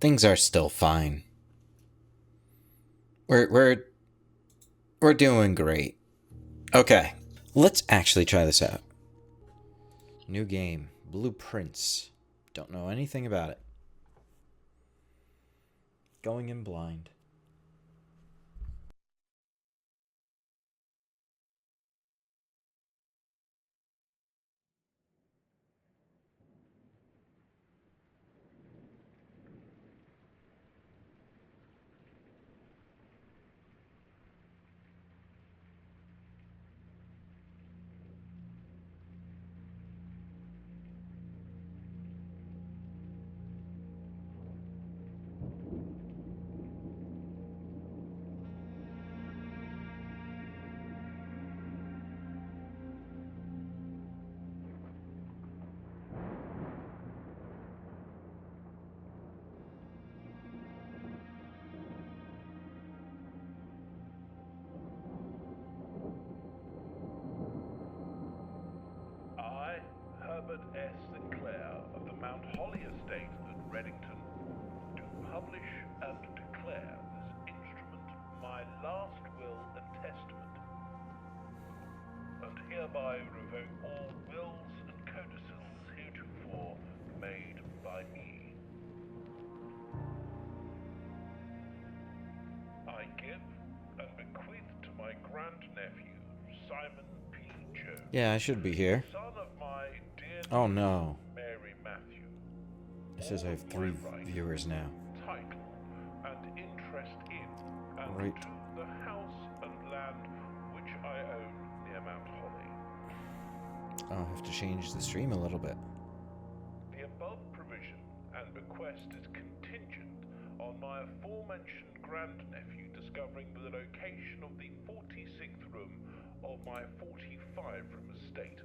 Things are still fine. We're doing great. Okay, let's actually try this out. New game, Blueprints. Don't know anything about it. Going in blind. I, Herbert S. Sinclair of the Mount Holly Estate at Reddington, do publish and declare this instrument my last will and testament, and hereby revoke all wills and codicils heretofore made by me. I give and bequeath to my grandnephew, Simon P. Jones, Yeah, I should be here. son of my dear Oh no. Mary Matthew, It says I have 3 viewers now. title and interest in and Right. to the house and land which I own near Mount Holly. I'll have to change the stream a little bit. The above provision and bequest is contingent on my aforementioned grandnephew discovering the location of the 46th room of my 45-room estate.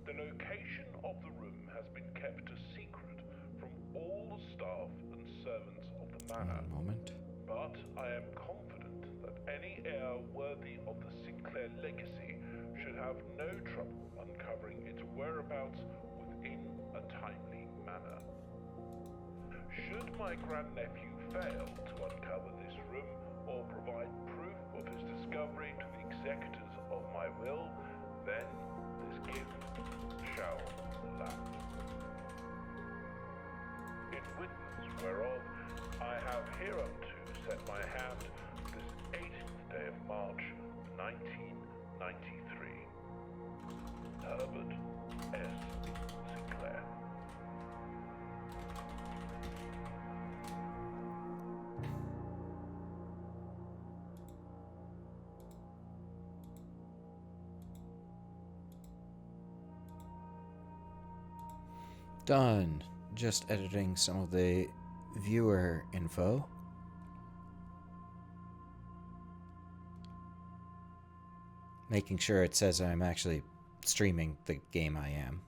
The location of the room has been kept a secret from all the staff and servants of the manor. One moment. But I am confident that any heir worthy of the Sinclair legacy should have no trouble uncovering its whereabouts within a timely manner. Should my grandnephew fail to uncover this room or provide proof of his discovery to the executors of my will, then this gift shall lapse. In witness whereof I have hereunto set my hand this 18th day of March, 1993. Herbert S. Sinclair. Done. Just editing some of the viewer info. Making sure it says I'm actually streaming the game I am.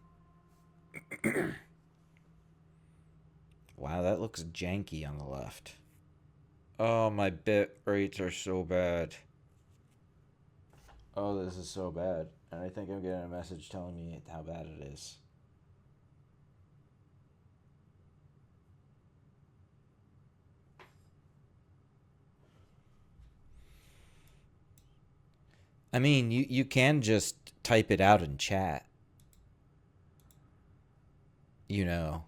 Wow, that looks janky on the left. Oh, my bit rates are so bad. Oh, this is so bad. And I think I'm getting a message telling me how bad it is. I mean, you can just type it out in chat. You know.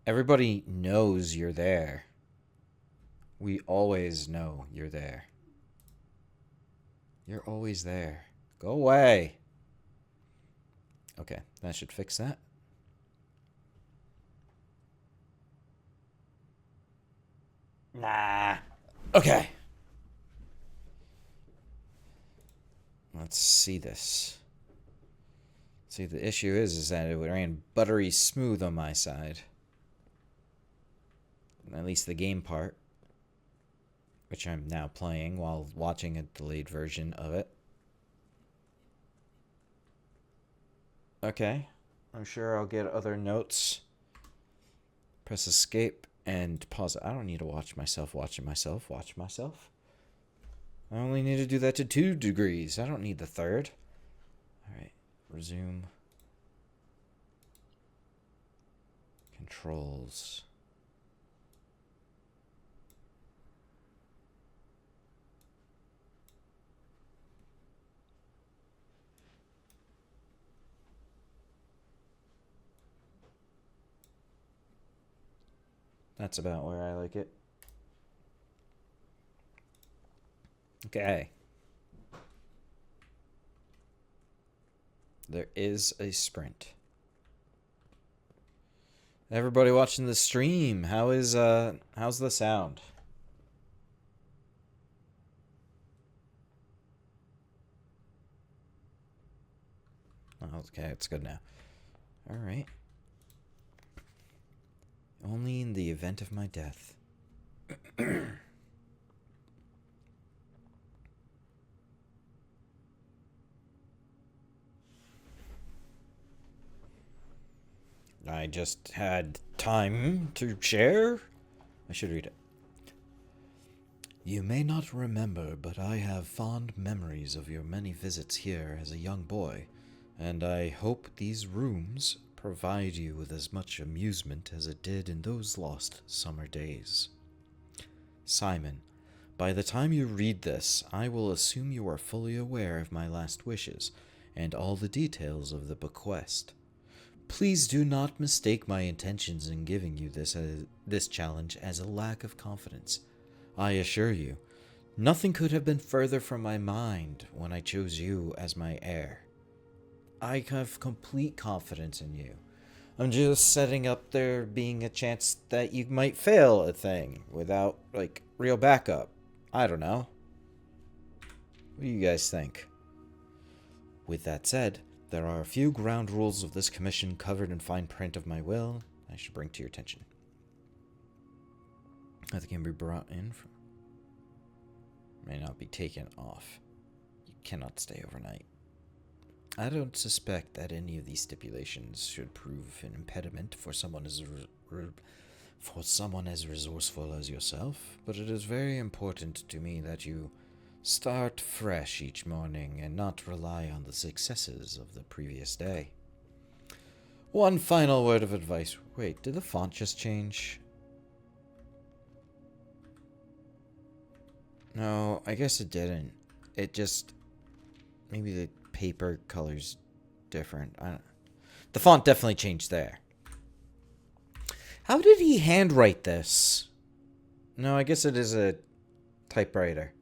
Everybody knows you're there. We always know you're there. You're always there. Go away. Okay, that should fix that. Nah. Okay. Let's see this. See, the issue is that it ran buttery smooth on my side. At least the game part. Which I'm now playing while watching a delayed version of it. Okay. I'm sure I'll get other notes. Press escape and pause. I don't need to watch myself watching myself watch myself. I only need to do that to 2 degrees. I don't need the 3rd. Alright. Resume. controls. That's about where I like it. Okay. There is a sprint. Everybody watching the stream, how's the sound? Oh, okay, it's good now. All right. Only in the event of my death. I just had time to share. I should read it. You may not remember, but I have fond memories of your many visits here as a young boy, and I hope these rooms provide you with as much amusement as it did in those lost summer days. Simon, by the time you read this, I will assume you are fully aware of my last wishes and all the details of the bequest. Please do not mistake my intentions in giving you this challenge as a lack of confidence. I assure you, nothing could have been further from my mind when I chose you as my heir. I have complete confidence in you. I'm just setting up there being a chance that you might fail a thing without, like, real backup. I don't know. What do you guys think? With that said, there are a few ground rules of this commission covered in fine print of my will I should bring to your attention. That can be brought in from... may not be taken off. You cannot stay overnight. I don't suspect that any of these stipulations should prove an impediment for someone as resourceful as yourself, but it is very important to me that you start fresh each morning and not rely on the successes of the previous day. One final word of advice. Wait, did the font just change? No, I guess it didn't. It just... maybe the paper color's different. The font definitely changed there. How did he handwrite this? No, I guess it is a typewriter.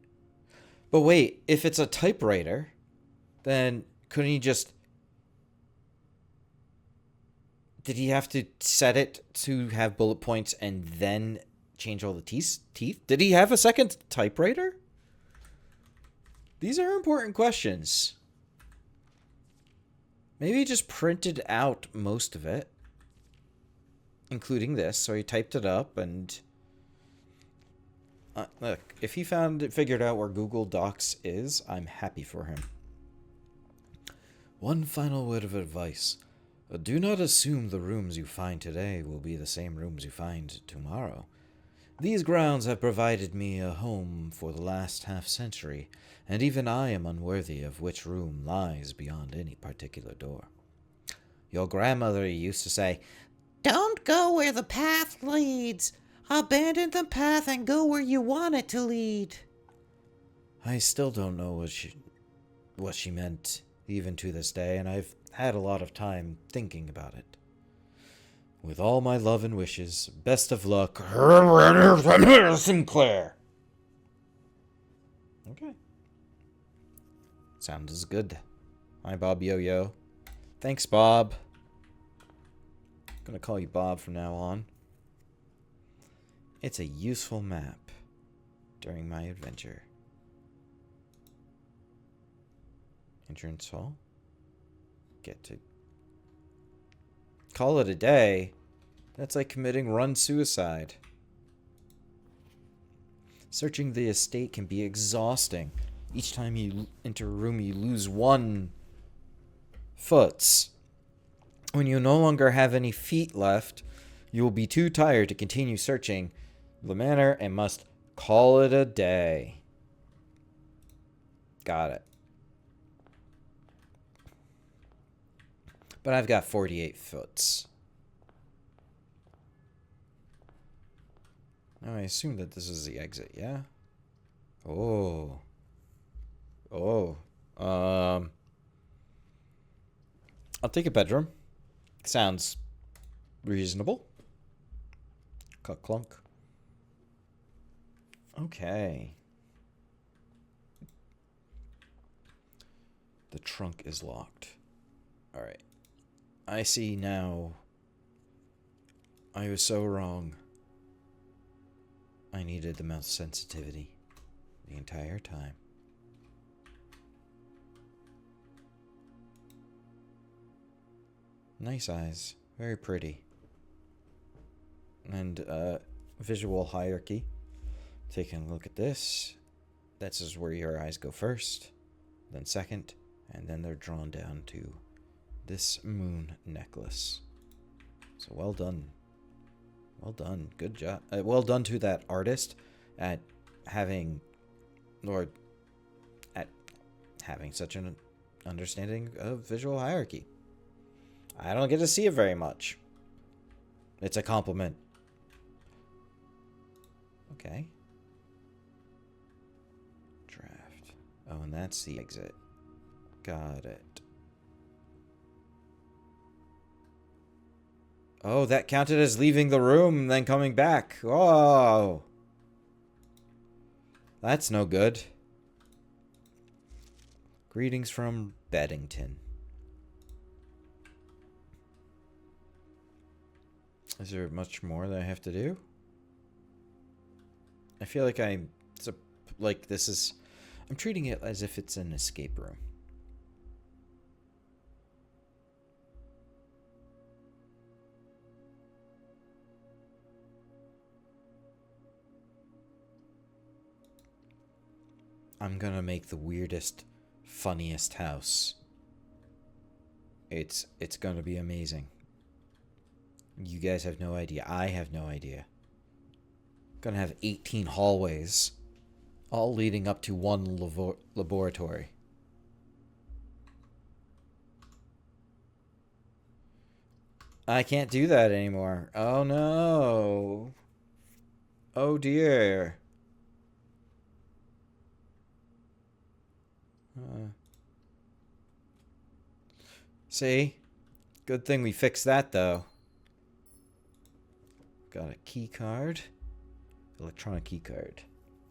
But wait, if it's a typewriter, then couldn't he just... did he have to set it to have bullet points and then change all the teeth? Did he have a second typewriter? These are important questions. Maybe he just printed out most of it, including this, so he typed it up and... look, if he figured out where Google Docs is, I'm happy for him. One final word of advice. Do not assume the rooms you find today will be the same rooms you find tomorrow. These grounds have provided me a home for the last half-century, and even I am unworthy of which room lies beyond any particular door. Your grandmother used to say, "Don't go where the path leads. Abandon the path and go where you want it to lead." I still don't know what she meant, even to this day, and I've had a lot of time thinking about it. With all my love and wishes, best of luck, Sinclair. Okay. Sounds good. Hi, Bob Yo-Yo. Thanks, Bob. I'm gonna call you Bob from now on. It's a useful map during my adventure. Entrance hall. Get to... call it a day. That's like committing run suicide. Searching the estate can be exhausting. Each time you enter a room, you lose 1 foot. When you no longer have any feet left, you will be too tired to continue searching the manor and must call it a day. Got it. But I've got 48 foot. Now I assume that this is the exit, yeah? Oh. Oh. I'll take a bedroom. Sounds reasonable. Cut clunk. Okay. The trunk is locked. Alright. I see now. I was so wrong. I needed the mouse sensitivity the entire time. Nice eyes. Very pretty. And, visual hierarchy. Taking a look at this. This is where your eyes go first, then second, and then they're drawn down to this moon necklace. So well done. Well done. Good job. Well done to that artist at having, or at having such an understanding of visual hierarchy. I don't get to see it very much. It's a compliment. Okay. Draft. Oh, and that's the exit. Got it. Oh, that counted as leaving the room and then coming back. Oh. That's no good. Greetings from Beddington. Is there much more that I have to do? I feel like I'm treating it as if it's an escape room. I'm gonna make the weirdest, funniest house. It's gonna be amazing. You guys have no idea. I have no idea. Gonna have 18 hallways, all leading up to one laboratory. I can't do that anymore. Oh no. Oh dear. See? Good thing we fixed that though. Got a key card. Electronic key card.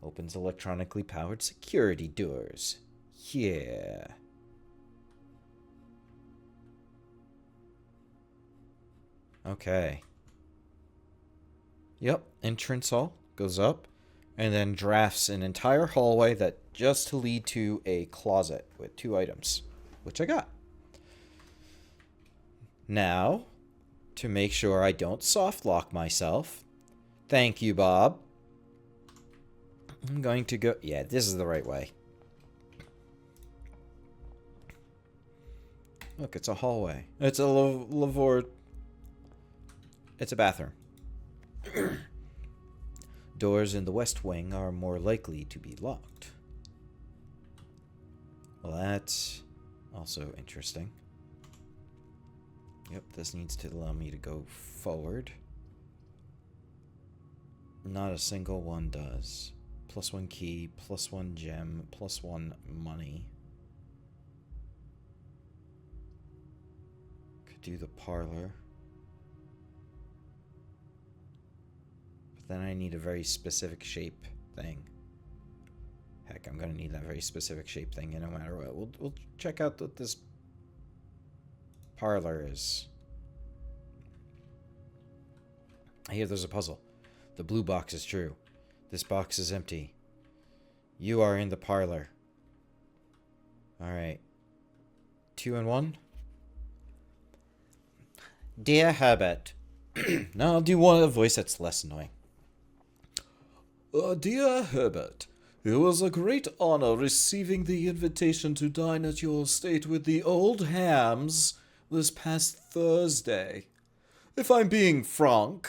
Opens electronically powered security doors. Yeah. Okay. Yep, entrance hall goes up and then drafts an entire hallway that just to lead to a closet with 2 items, which I got. Now, to make sure I don't soft lock myself, thank you, Bob. I'm going to go... Yeah, this is the right way. Look, it's a hallway. It's a It's a bathroom. Doors in the west wing are more likely to be locked. Well, that's also interesting. Yep, this needs to allow me to go forward. Not a single one does. +1 key, +1 gem, +1 money. Could do the parlor. But then I need a very specific shape thing. Heck, I'm gonna need that very specific shape thing, and no matter what. We'll check out what this parlor is. I hear there's a puzzle. The blue box is true. This box is empty. You are in the parlor. Alright. 2 and 1. Dear Herbert. Now I'll do a voice that's less annoying. Dear Herbert, it was a great honor receiving the invitation to dine at your estate with the old hams this past Thursday. If I'm being frank,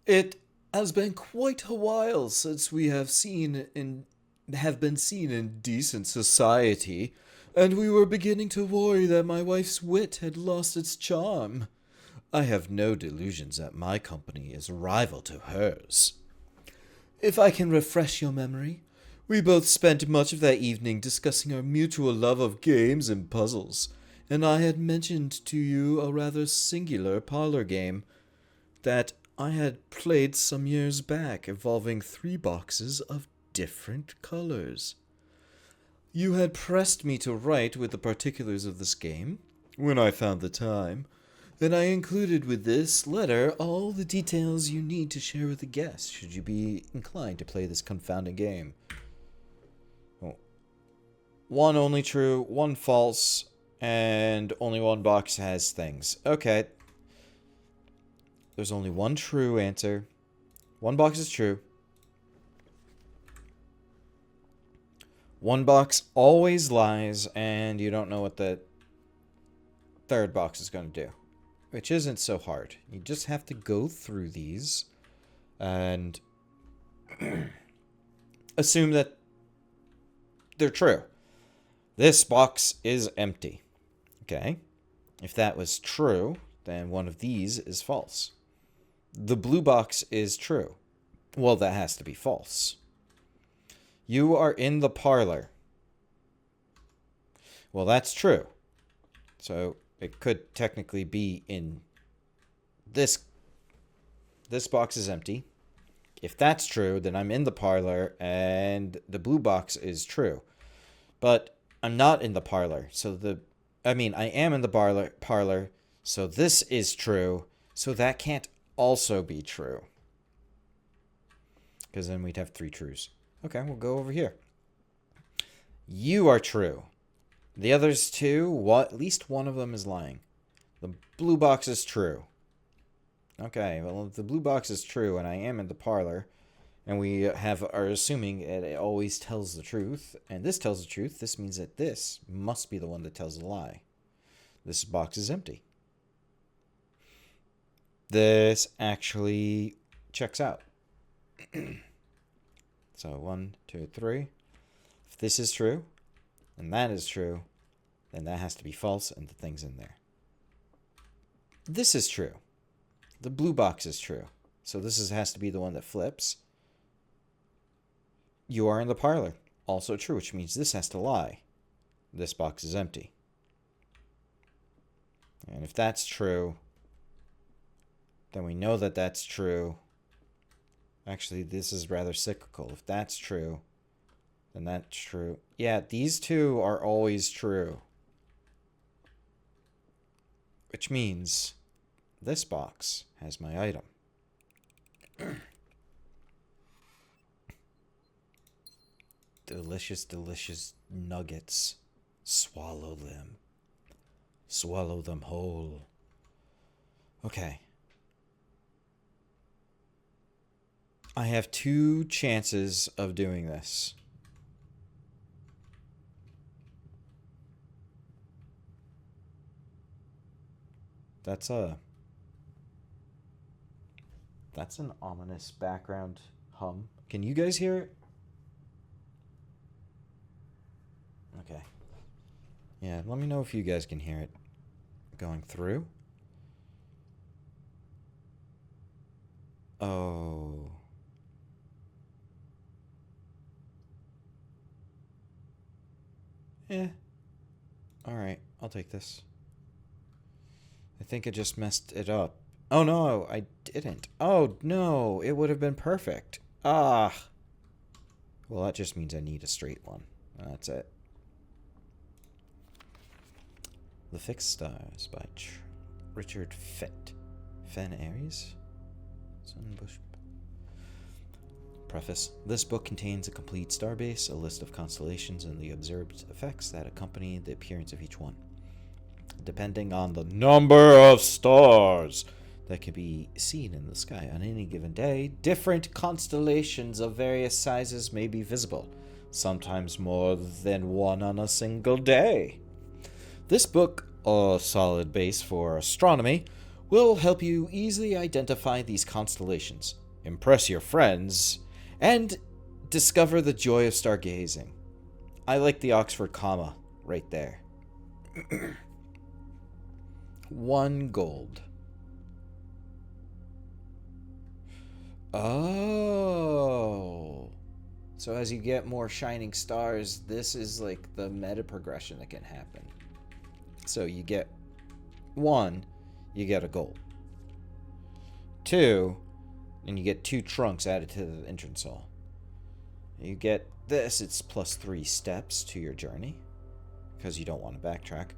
it has been quite a while since we have been seen in decent society, and we were beginning to worry that my wife's wit had lost its charm. I have no delusions that my company is rival to hers. If I can refresh your memory, we both spent much of that evening discussing our mutual love of games and puzzles, and I had mentioned to you a rather singular parlor game that I had played some years back, involving 3 boxes of different colors. You had pressed me to write with the particulars of this game, when I found the time, and I included with this letter all the details you need to share with the guests, should you be inclined to play this confounding game. Well, 1 only true, 1 false, and only 1 box has things. Okay. There's only 1 true answer. 1 box is true. 1 box always lies, and you don't know what the 3rd box is going to do. Which isn't so hard. You just have to go through these and assume that they're true. This box is empty. Okay? If that was true, then one of these is false. The blue box is true. Well, that has to be false. You are in the parlor. Well, that's true. So it could technically be in this. This box is empty. If that's true, then I'm in the parlor, and the blue box is true. But I'm not in the parlor, so I am in the parlor, so this is true, so that can't also be true. Because then we'd have 3 trues. Okay, we'll go over here. You are true. The others 2, at least one of them is lying. The blue box is true. Okay, well, if the blue box is true and I am in the parlor, and we are assuming it always tells the truth, and this tells the truth, this means that this must be the one that tells the lie. This box is empty. This actually checks out. So 1, 2, 3. If this is true, and that is true, then that has to be false, and the thing's in there. This is true. The blue box is true. So this has to be the one that flips. You are in the parlor. Also true, which means this has to lie. This box is empty. And if that's true, then we know that that's true. Actually, this is rather cyclical. If that's true, then that's true. Yeah, these 2 are always true. Which means this box has my item. Delicious, delicious nuggets. Swallow them. Swallow them whole. Okay. I have 2 chances of doing this. That's an ominous background hum. Can you guys hear it? Okay. Yeah, let me know if you guys can hear it going through. Oh. Yeah. Alright, I'll take this. I think I just messed it up. Oh no, I didn't. Oh no, it would have been perfect. Ah. Well, that just means I need a straight one. That's it. The Fixed Stars by Richard Fett. Fen Aries? Sunbush. Preface. This book contains a complete starbase, a list of constellations, and the observed effects that accompany the appearance of each one. Depending on the number of stars that can be seen in the sky on any given day, different constellations of various sizes may be visible, sometimes more than one on a single day. This book, a solid base for astronomy, will help you easily identify these constellations, impress your friends, and discover the joy of stargazing. I like the Oxford comma right there. 1 gold. Oh. So as you get more shining stars, this is like the meta progression that can happen. So you get 1, you get a gold. 2, and you get 2 trunks added to the entrance hall. You get this, it's plus 3 steps to your journey, because you don't want to backtrack.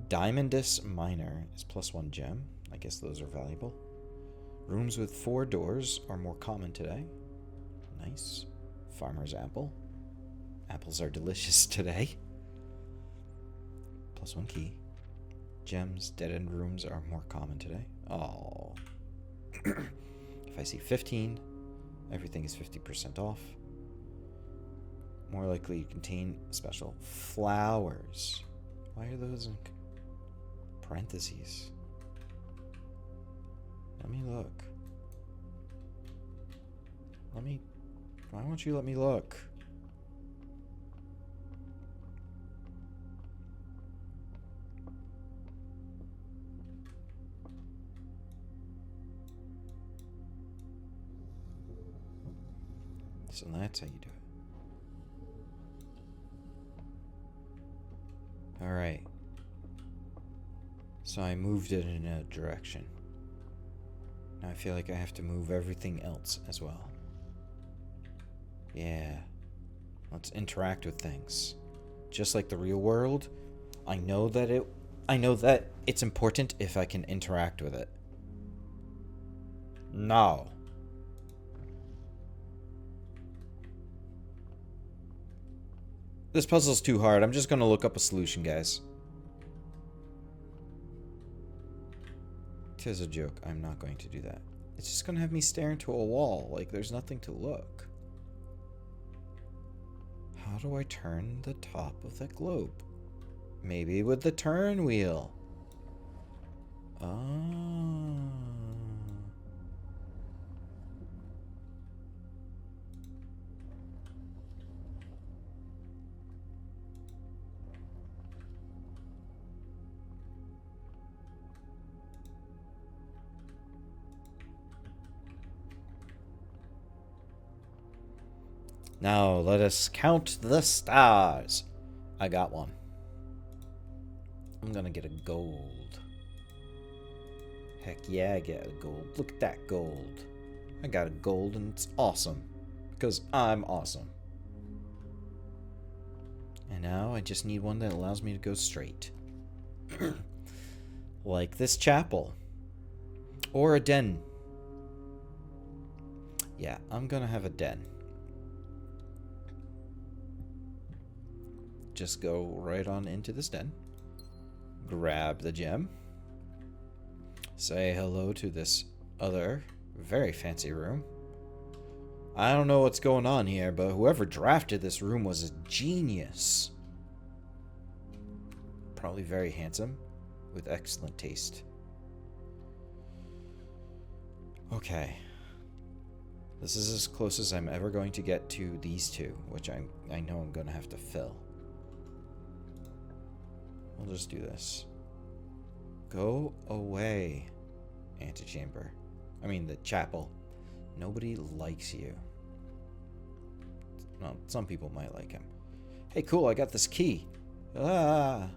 Diamondus Minor is plus 1 gem. I guess those are valuable. Rooms with 4 doors are more common today. Nice. Farmer's apple. Apples are delicious today. Plus 1 key. Gems, dead-end rooms are more common today. Oh. If I see 15, everything is 50% off. More likely to contain special flowers. Why are those in parentheses? Let me look. Why won't you let me look? So that's how you do it. Alright. So I moved it in a direction. Now I feel like I have to move everything else as well. Yeah. Let's interact with things. Just like the real world, I know that it's important if I can interact with it. No. This puzzle's too hard. I'm just gonna look up a solution, guys. Tis a joke. I'm not going to do that. It's just gonna have me stare into a wall. Like, there's nothing to look. How do I turn the top of the globe? Maybe with the turn wheel. Oh. Now let us count the stars. I got one. I'm gonna get a gold. Heck yeah, I get a gold. Look at that gold. I got a gold and it's awesome. Because I'm awesome. And now I just need one that allows me to go straight. Like this chapel. Or a den. Yeah, I'm gonna have a den. Just go right on into this den. Grab the gem. Say hello to this other very fancy room. I don't know what's going on here, but whoever drafted this room was a genius. Probably very handsome, with excellent taste. Okay. This is as close as I'm ever going to get to these two, which I know I'm going to have to fill. We'll just do this. Go away, antechamber. I mean, the chapel. Nobody likes you. Well, some people might like him. Hey, cool, I got this key. Ah!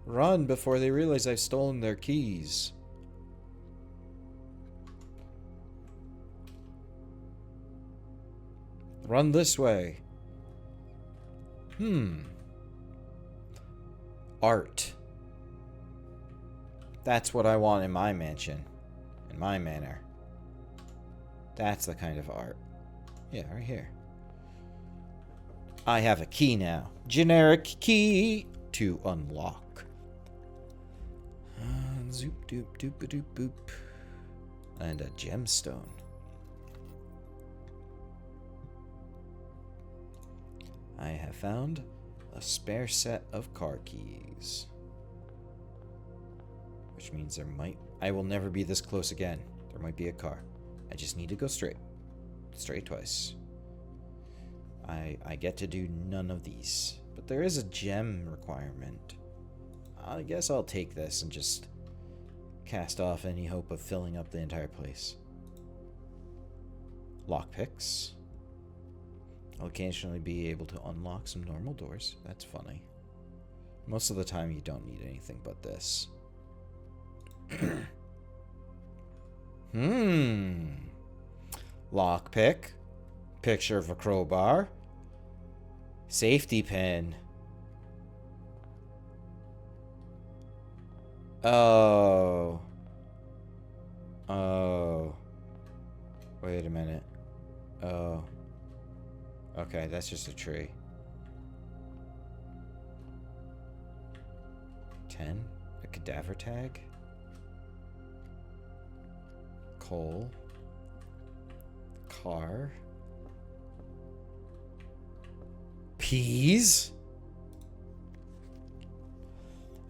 Run before they realize I've stolen their keys. Run this way. Art. That's what I want in my mansion. In my manor. That's the kind of art. Yeah, right here. I have a key now. Generic key to unlock. Zoop doop doop doop boop. And a gemstone. I have found a spare set of car keys. Which means I will never be this close again. There might be a car. I just need to go straight. Straight twice. I get to do none of these. But there is a gem requirement. I guess I'll take this and just cast off any hope of filling up the entire place. Lockpicks. I'll occasionally be able to unlock some normal doors. That's funny. Most of the time you don't need anything but this. Lockpick. Picture of a crowbar. Safety pin. Oh. Oh. Wait a minute. Oh. Okay, that's just a tree. 10. A cadaver tag. Coal. Car. Peas.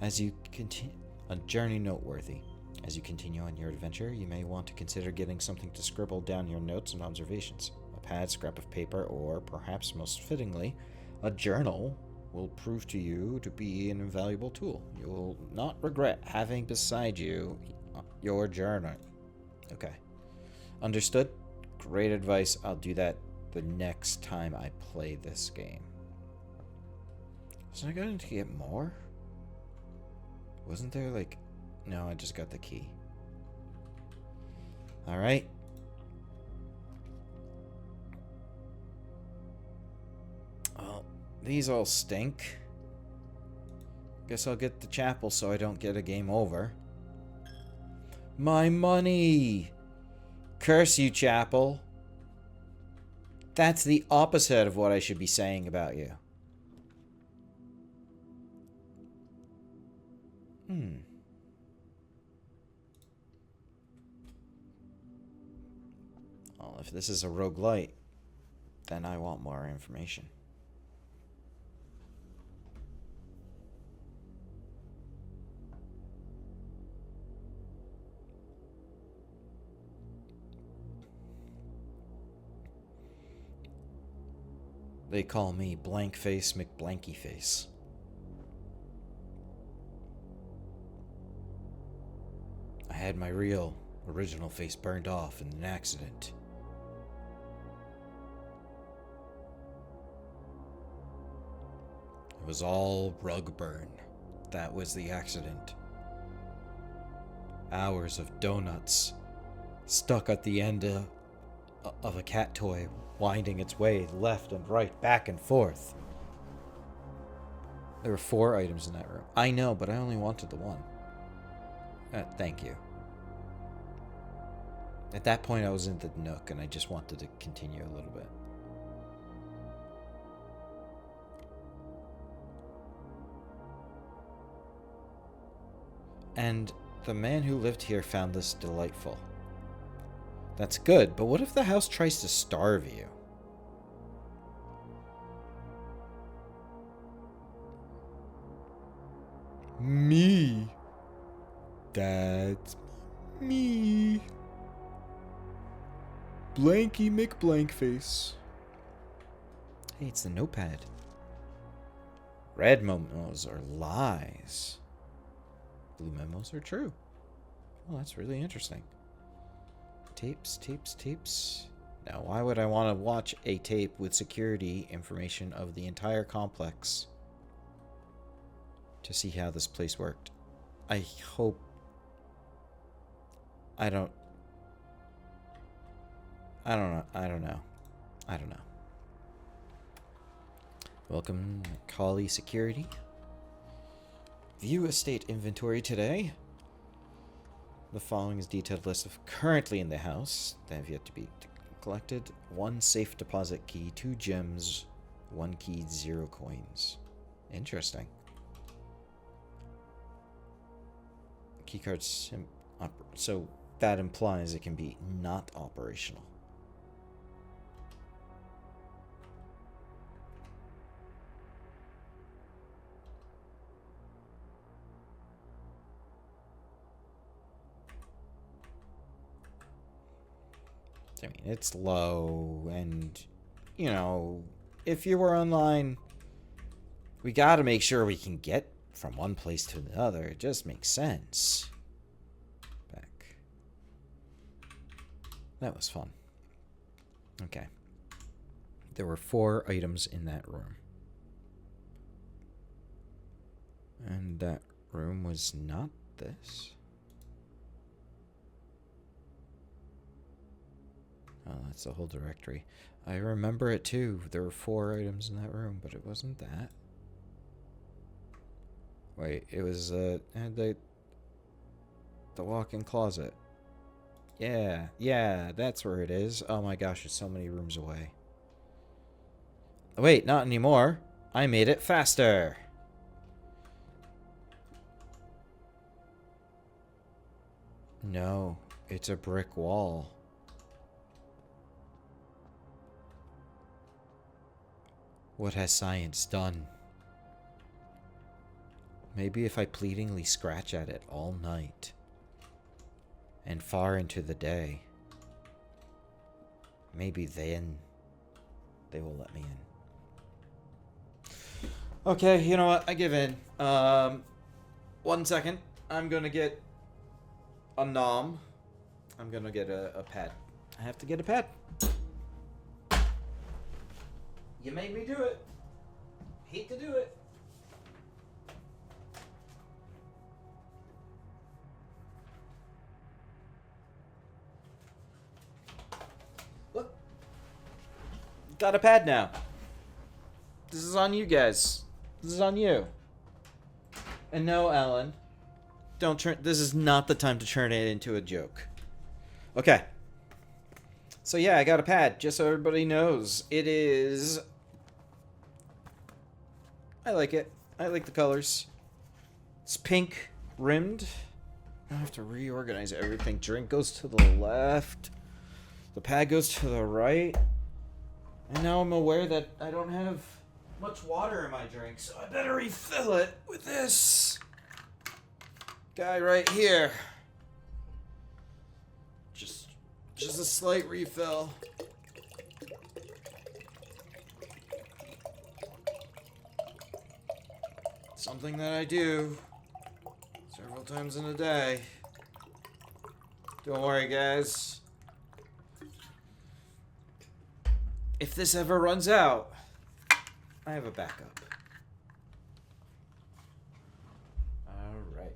As you continue, a journey noteworthy. As you continue on your adventure, you may want to consider getting something to scribble down your notes and observations. A pad, scrap of paper, or perhaps most fittingly, a journal will prove to you to be an invaluable tool. You will not regret having beside you your journal. Okay. Understood? Great advice. I'll do that the next time I play this game. Was I going to get more? Wasn't there like... No, I just got the key. Alright. Well, these all stink. Guess I'll get the chapel so I don't get a game over. My money! Curse you, chapel. That's the opposite of what I should be saying about you. Well, if this is a roguelite, then I want more information. They call me Blank Face McBlanky Face. I had my real, original face burned off in an accident. It was all rug burn. That was the accident. Hours of donuts stuck at the end of a cat toy, winding its way left and right, back and forth. There were 4 items in that room. I know, but I only wanted the one. Thank you. At that point, I was in the nook, and I just wanted to continue a little bit. And the man who lived here found this delightful. That's good, but what if the house tries to starve you? Me. That's me. Blanky McBlankface. Hey, it's the notepad. Red memos are lies. Blue memos are true. Well, that's really interesting. Tapes, tapes, tapes. Now, why would I want to watch a tape with security information of the entire complex to see how this place worked? I hope... I don't know. Welcome, Collie Security. View estate inventory today. The following is a detailed list of currently in the house that have yet to be collected. 1 safe deposit key, 2 gems, 1 key, 0 coins. Interesting. Keycards, so that implies it can be not operational. I mean, it's low, and, you know, if you were online, we gotta make sure we can get from one place to another. It just makes sense. Back. That was fun. Okay. There were 4 items in that room. And that room was not this. Oh, that's the whole directory. I remember it too. There were 4 items in that room, but it wasn't that. Wait, it was had the walk-in closet. Yeah, that's where it is. Oh my gosh, it's so many rooms away. Wait, not anymore. I made it faster. No, it's a brick wall. What has science done? Maybe if I pleadingly scratch at it all night and far into the day, maybe then they will let me in. Okay, you know what? I give in. 1 second. I'm gonna get a nom. I'm gonna get a pad. I have to get a pad. You made me do it. Hate to do it. Look. Got a pad now. This is on you guys. This is on you. And no, Alan. Don't turn. This is not the time to turn it into a joke. Okay. So yeah, I got a pad. Just so everybody knows, it is. I like it. I like the colors. It's pink rimmed. I have to reorganize everything. Drink goes to the left. The pad goes to the right. And now I'm aware that I don't have much water in my drink, so I better refill it with this guy right here. Just a slight refill. Something that I do several times in a day. Don't worry, guys. If this ever runs out, I have a backup. All right.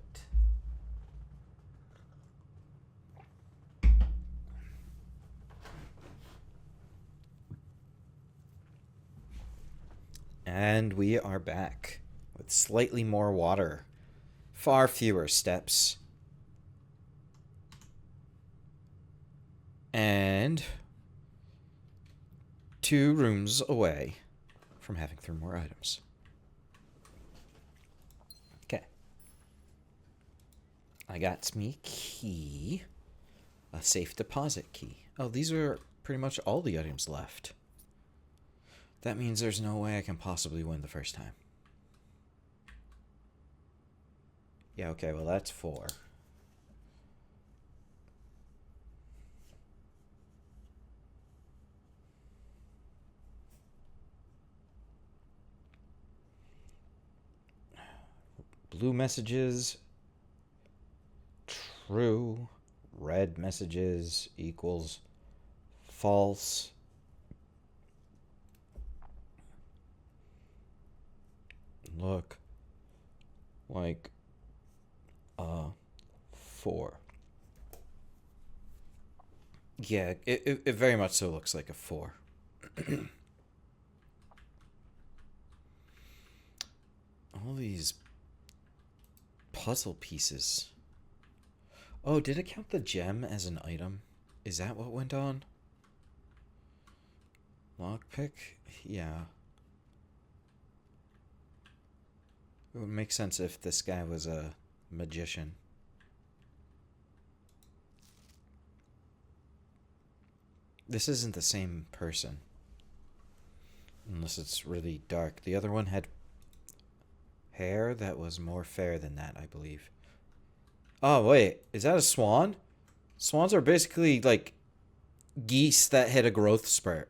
And we are back with slightly more water, far fewer steps, and 2 rooms away from having 3 more items. Okay. I got me key, a safe deposit key. Oh, these are pretty much all the items left. That means there's no way I can possibly win the first time. Yeah, okay, well that's 4. Blue messages, true. Red messages equals false. Look like a 4. Yeah, it very much so looks like a 4. All these puzzle pieces. Oh, did it count the gem as an item? Is that what went on? Lockpick? Yeah. It would make sense if this guy was a magician. This isn't the same person. Unless it's really dark. The other one had hair that was more fair than that, I believe. Oh, wait. Is that a swan? Swans are basically like geese that hit a growth spurt.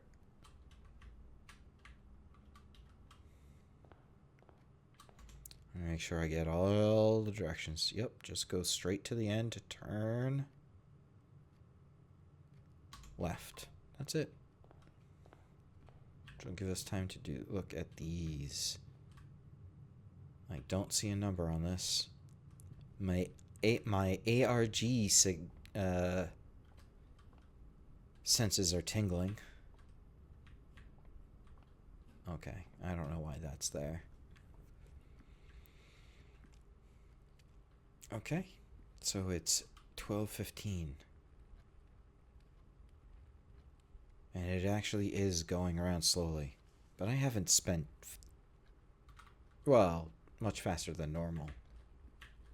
Make sure I get all the directions. Yep, just go straight to the end to turn left. That's it. It'll give us time to look at these. I don't see a number on this. My ARG senses are tingling. Okay, I don't know why that's there. Okay, so it's 12:15. And it actually is going around slowly. But I haven't spent, well, much faster than normal.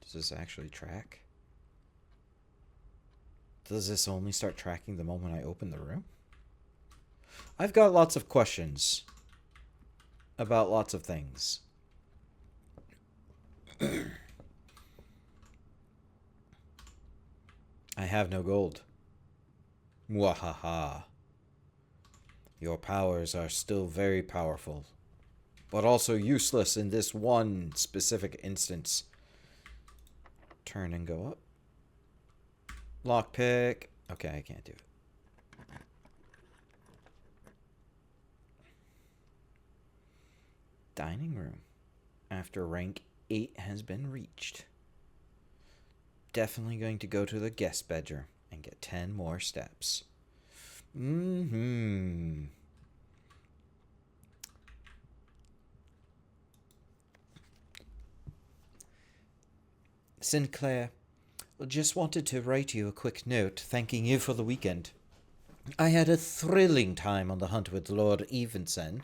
Does this actually track? Does this only start tracking the moment I open the room? I've got lots of questions about lots of things. I have no gold. Mwahaha. Your powers are still very powerful, but also useless in this one specific instance. Turn and go up. Lockpick. Okay, I can't do it. Dining room. After rank 8 has been reached. Definitely going to go to the guest bedroom and get 10 more steps. Sinclair, just wanted to write you a quick note thanking you for the weekend. I had a thrilling time on the hunt with Lord Evenson,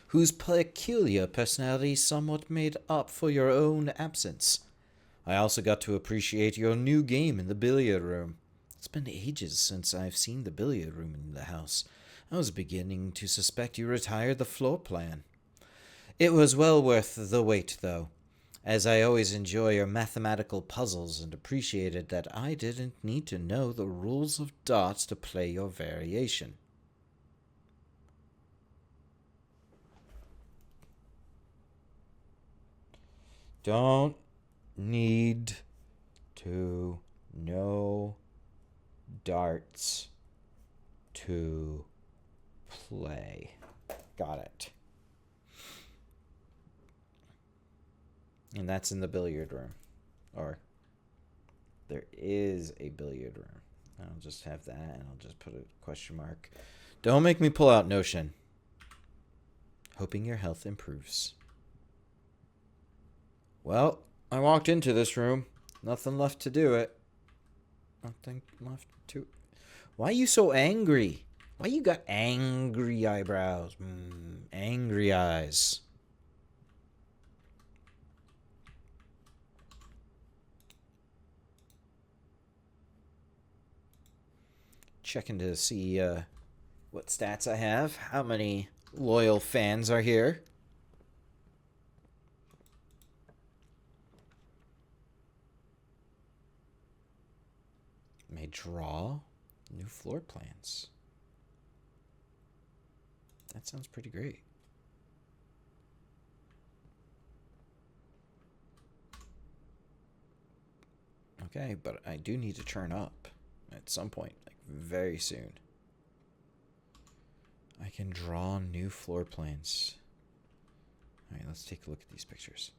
whose peculiar personality somewhat made up for your own absence. I also got to appreciate your new game in the billiard room. It's been ages since I've seen the billiard room in the house. I was beginning to suspect you retired the floor plan. It was well worth the wait, though, as I always enjoy your mathematical puzzles and appreciated that I didn't need to know the rules of darts to play your variation. Don't need to know darts to play. Got it. And that's in the billiard room. Or there is a billiard room. I'll just have that and I'll just put a question mark. Don't make me pull out Notion. Hoping your health improves. Well, I walked into this room. Nothing left to do it. Nothing left to... Why are you so angry? Why you got angry eyebrows? Angry eyes. Checking to see what stats I have. How many loyal fans are here? May draw new floor plans. That sounds pretty great. Okay, but I do need to turn up at some point, like very soon. I can draw new floor plans. All right, let's take a look at these pictures.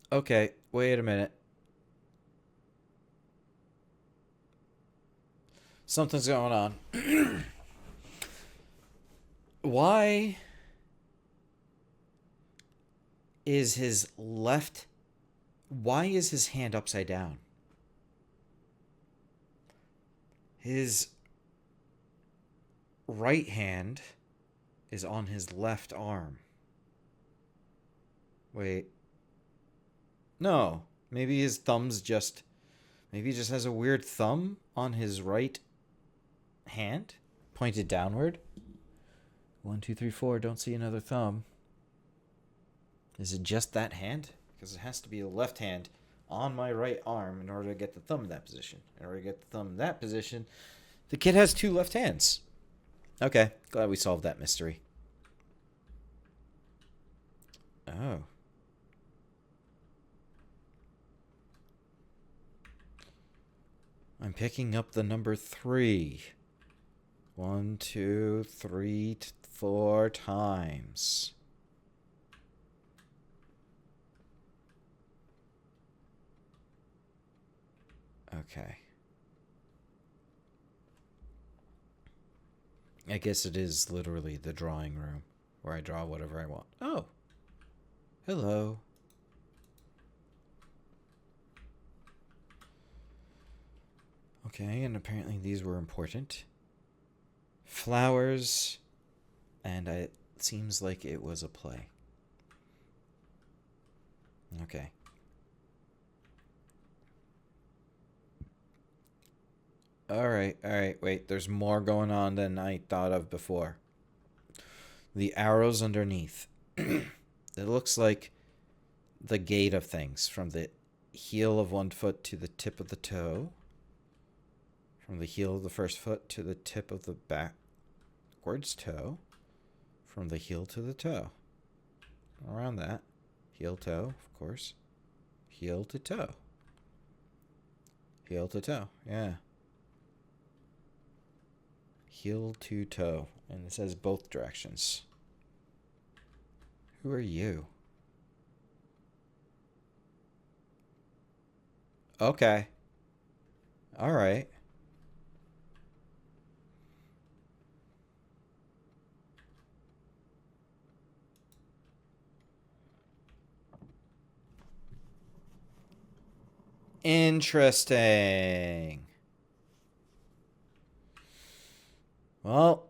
Okay, wait a minute. Something's going on. Why is his hand upside down? His right hand is on his left arm. Wait. No, maybe his thumb's just... Maybe he just has a weird thumb on his right hand, pointed downward. 1, 2, 3, 4, don't see another thumb. Is it just that hand? Because it has to be the left hand on my right arm in order to get the thumb in that position. In order to get the thumb in that position, the kid has 2 left hands. Okay, glad we solved that mystery. Oh. I'm picking up the number 3. 1, 2, 3, 4 times. Okay. I guess it is literally the drawing room where I draw whatever I want. Oh. Hello. Okay, and apparently these were important. Flowers, and it seems like it was a play. Okay. Alright, wait, there's more going on than I thought of before. The arrows underneath. It looks like the gate of things, from the heel of one foot to the tip of the toe. From the heel of the first foot to the tip of the backwards toe. From the heel to the toe. Around that. Heel, toe, of course. Heel to toe. Heel to toe, yeah. Heel to toe. And it says both directions. Who are you? Okay. Alright. Interesting. Well,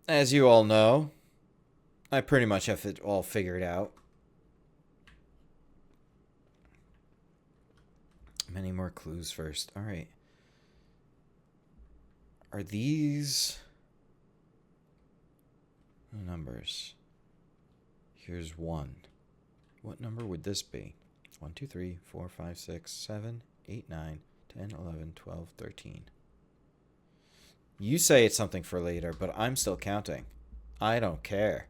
as you all know, I pretty much have it all figured out. Many more clues first. Alright. Are these numbers? Here's 1. What number would this be? 1, 2, 3, 4, 5, 6, 7, 8, 9, 10, 11, 12, 13. You say it's something for later, but I'm still counting. I don't care.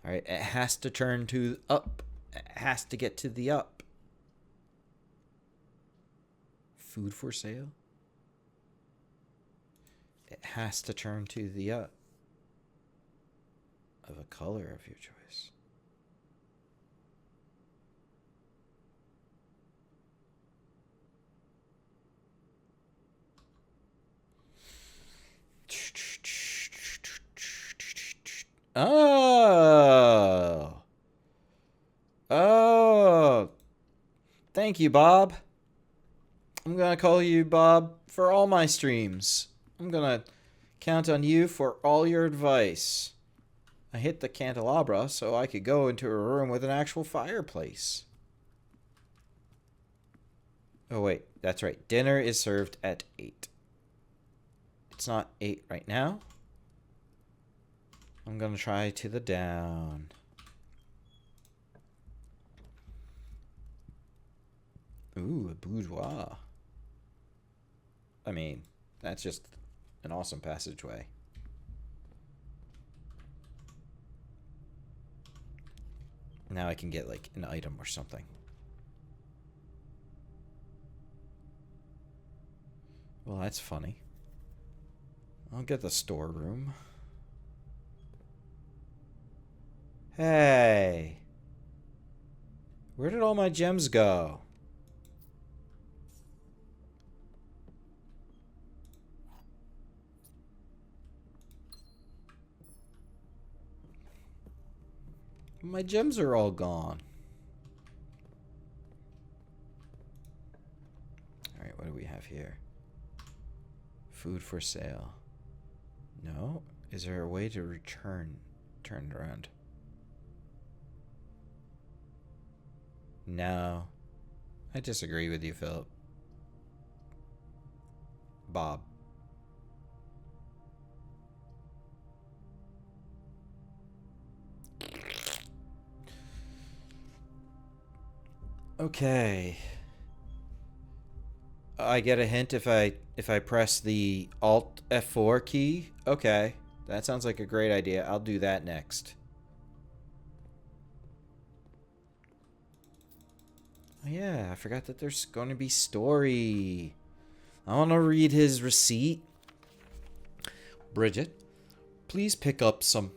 Alright, it has to turn to up. It has to get to the up. Food for sale? It has to turn to the up. Of a color of your choice. Oh. Oh. Thank you, Bob. I'm gonna call you Bob for all my streams. I'm gonna count on you for all your advice. I hit the candelabra so I could go into a room with an actual fireplace. Oh, wait. That's right. Dinner is served at 8. It's not 8 right now. I'm going to try to the down. Ooh, a boudoir. I mean, that's just an awesome passageway. Now I can get, like, an item or something. Well, that's funny. I'll get the storeroom. Hey. Where did all my gems go? My gems are all gone. Alright, what do we have here? Food for sale. No? Is there a way to turn it around? No. I disagree with you, Philip. Bob. Okay. I get a hint if I press the Alt F4 key. Okay. That sounds like a great idea. I'll do that next. Oh yeah, I forgot that there's going to be story. I want to read his receipt. Bridget, please pick up some,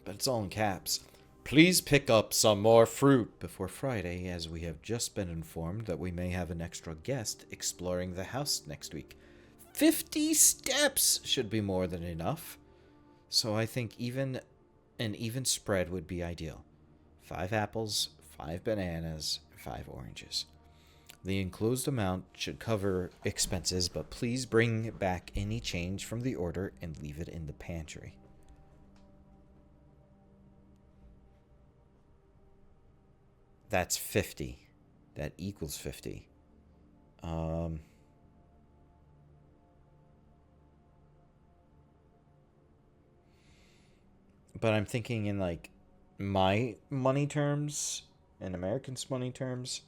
but it's all in caps. Please pick up some more fruit before Friday, as we have just been informed that we may have an extra guest exploring the house next week. 50 steps should be more than enough. So I think an even spread would be ideal. 5 apples, 5 bananas, 5 oranges. The enclosed amount should cover expenses, but please bring back any change from the order and leave it in the pantry. That's 50. That equals 50. But I'm thinking in like my money terms and Americans' money terms.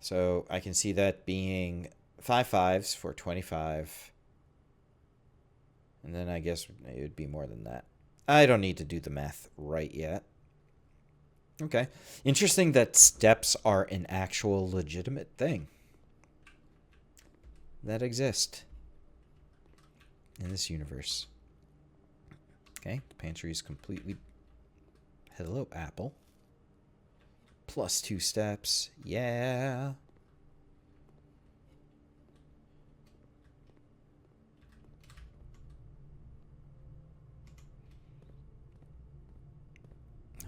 So I can see that being 5 5s for 25. And then I guess it would be more than that. I don't need to do the math right yet. Okay. Interesting that steps are an actual legitimate thing that exist in this universe. Okay. The pantry is completely... Hello, Apple. Plus 2 steps. Yeah.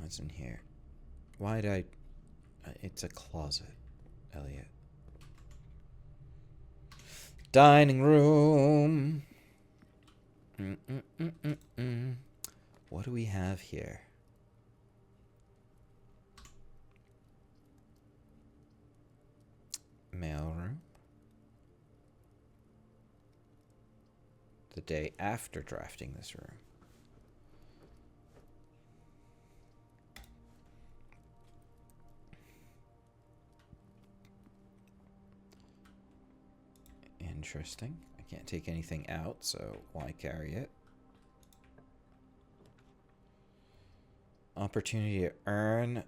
What's in here? Why did I... It's a closet, Elliot. Dining room. What do we have here? Mailroom. The day after drafting this room. Interesting. I can't take anything out, so why carry it? Opportunity to earn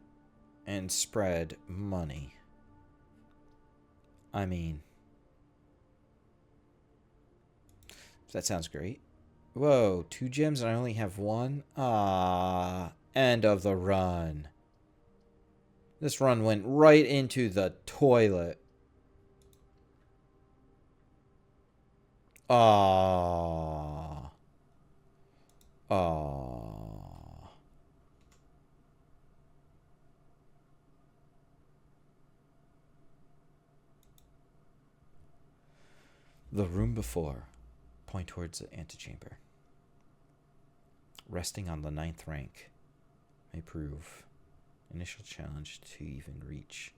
and spread money. I mean, that sounds great. Whoa, 2 gems and I only have 1? Ah, end of the run. This run went right into the toilet. Ah. Ah. The room before. Point towards the antechamber. Resting on the 9th rank may prove initial challenge to even reach.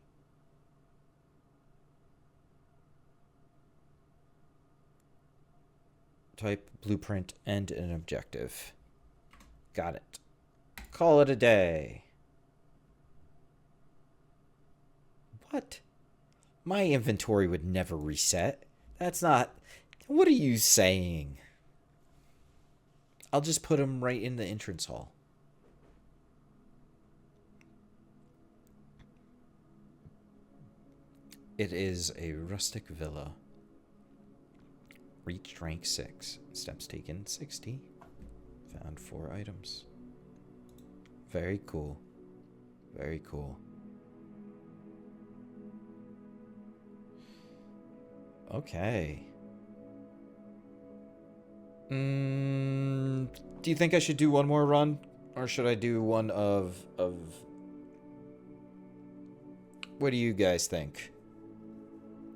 Type, blueprint, and an objective. Got it. Call it a day. What? My inventory would never reset. That's not... What are you saying? I'll just put them right in the entrance hall. It is a rustic villa. Reached rank 6. Steps taken 60. Found 4 items. Very cool. Very cool. Okay. Do you think I should do one more run? Or should I do one of... What do you guys think?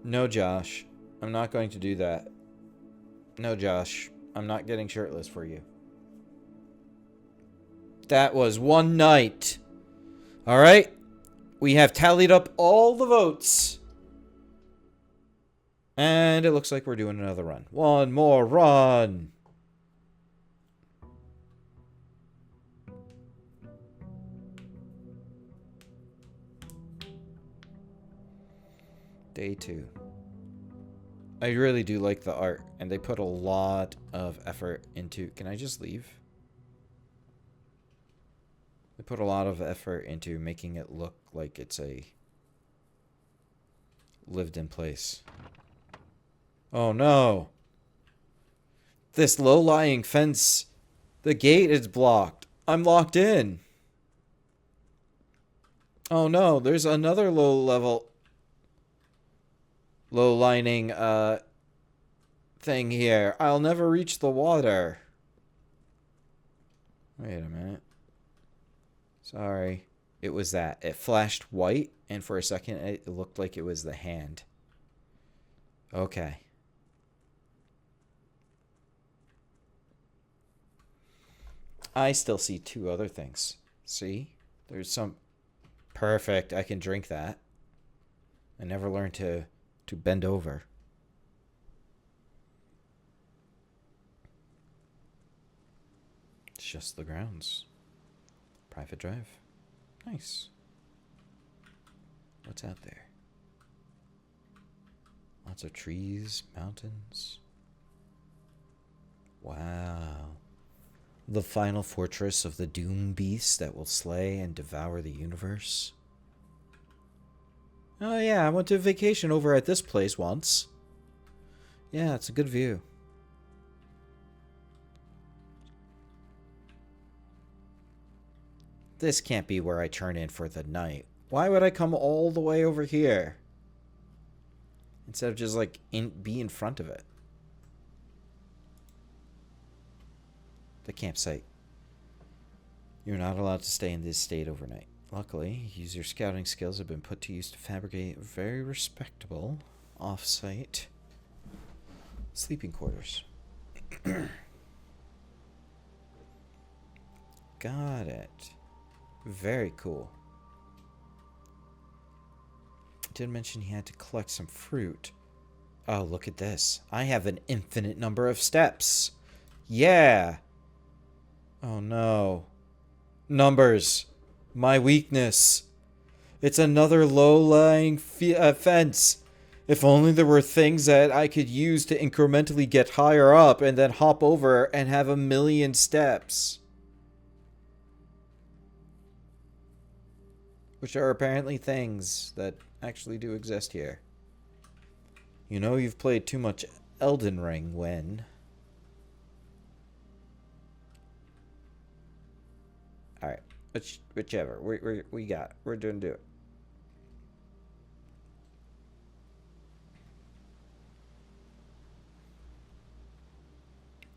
No, Josh. I'm not going to do that. No, Josh. I'm not getting shirtless for you. That was one night. Alright? We have tallied up all the votes. And it looks like we're doing another run. One more run. Day 2. I really do like the art, and they put a lot of effort into... Can I just leave? They put a lot of effort into making it look like it's a lived-in place. Oh no. This low-lying fence. The gate is blocked. I'm locked in. Oh no, there's another low-lining thing here. I'll never reach the water. Wait a minute. Sorry. It was that. It flashed white, and for a second it looked like it was the hand. Okay. I still see two other things. See? There's some... Perfect. I can drink that. I never learned to bend over. It's just the grounds. Private drive. Nice. What's out there? Lots of trees, mountains. Wow. The final fortress of the Doom Beast that will slay and devour the universe. Oh yeah, I went to vacation over at this place once. Yeah, it's a good view. This can't be where I turn in for the night. Why would I come all the way over here? Instead of just like be in front of it. The campsite. You're not allowed to stay in this state overnight. Luckily, your scouting skills have been put to use to fabricate very respectable off-site sleeping quarters. Got it. Very cool. Did mention he had to collect some fruit. Oh, look at this. I have an infinite number of steps. Yeah. Oh no. Numbers. My weakness. It's another low-lying fence. If only there were things that I could use to incrementally get higher up and then hop over and have a million steps. Which are apparently things that actually do exist here. You know you've played too much Elden Ring when... Alright. Whichever. We got. We're doing it.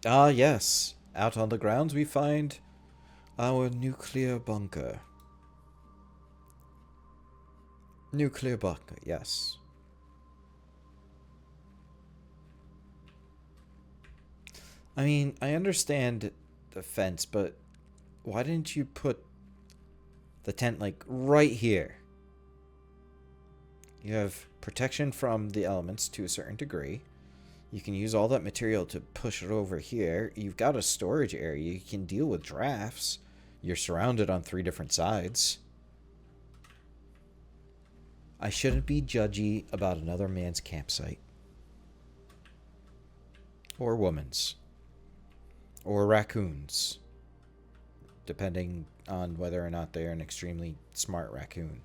Ah, yes. Out on the grounds we find our nuclear bunker. Nuclear bunker, yes. I mean, I understand the fence, but why didn't you put the tent, like, right here? You have protection from the elements to a certain degree. You can use all that material to push it over here. You've got a storage area. You can deal with drafts. You're surrounded on 3 different sides. I shouldn't be judgy about another man's campsite. Or woman's. Or raccoons. Depending on whether or not they're an extremely smart raccoon.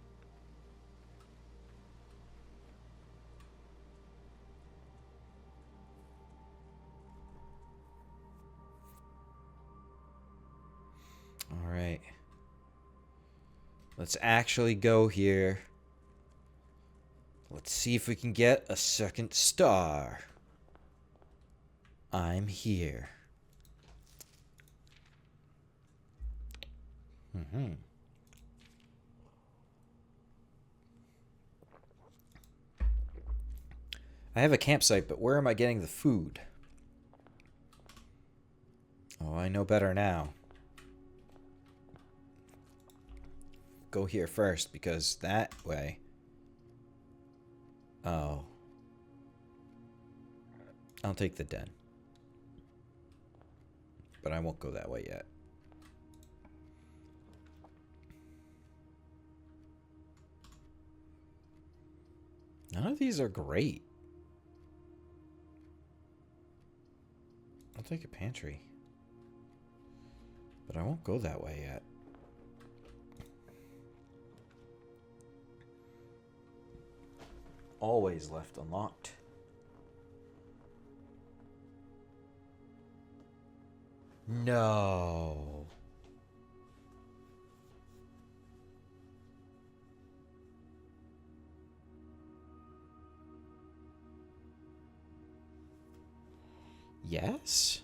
Alright. Let's actually go here. Let's see if we can get a second star. I'm here. I have a campsite, but where am I getting the food? Oh, I know better now. Go here first, because that way... Oh. I'll take the den. But I won't go that way yet. None of these are great. I'll take a pantry. But I won't go that way yet. Always left unlocked. No. Yes?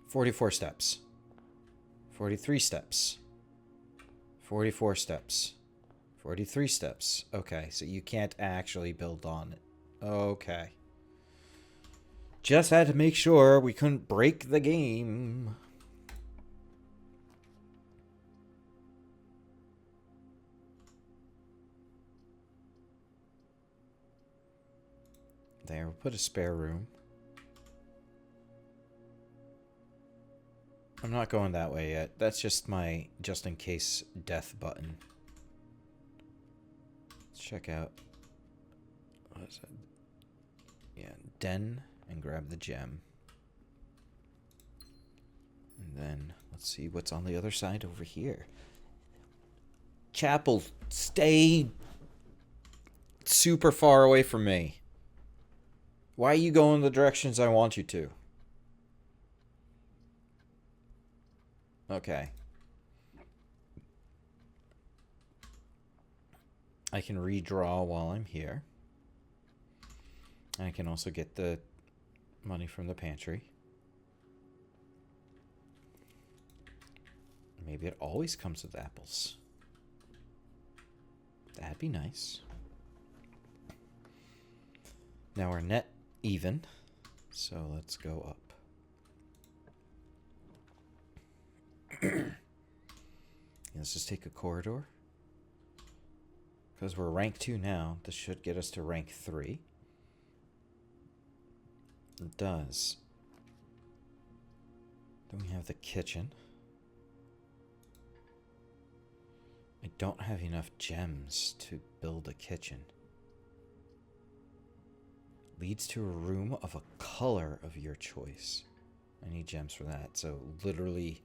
44 steps. 43 steps. 44 steps. 43 steps. Okay, so you can't actually build on it. Okay. Just had to make sure we couldn't break the game. There, we'll put a spare room. I'm not going that way yet. That's just my just in case death button. Let's check out. What is it? Yeah, den and grab the gem. And then let's see what's on the other side over here. Chapel, stay super far away from me. Why are you going the directions I want you to? Okay. I can redraw while I'm here. And I can also get the money from the pantry. Maybe it always comes with apples. That'd be nice. Now we're net even. So let's go up. Let's just take a corridor. Because we're rank 2 now, this should get us to rank 3. It does. Then we have the kitchen. I don't have enough gems to build a kitchen. Leads to a room of a color of your choice. I need gems for that. So literally,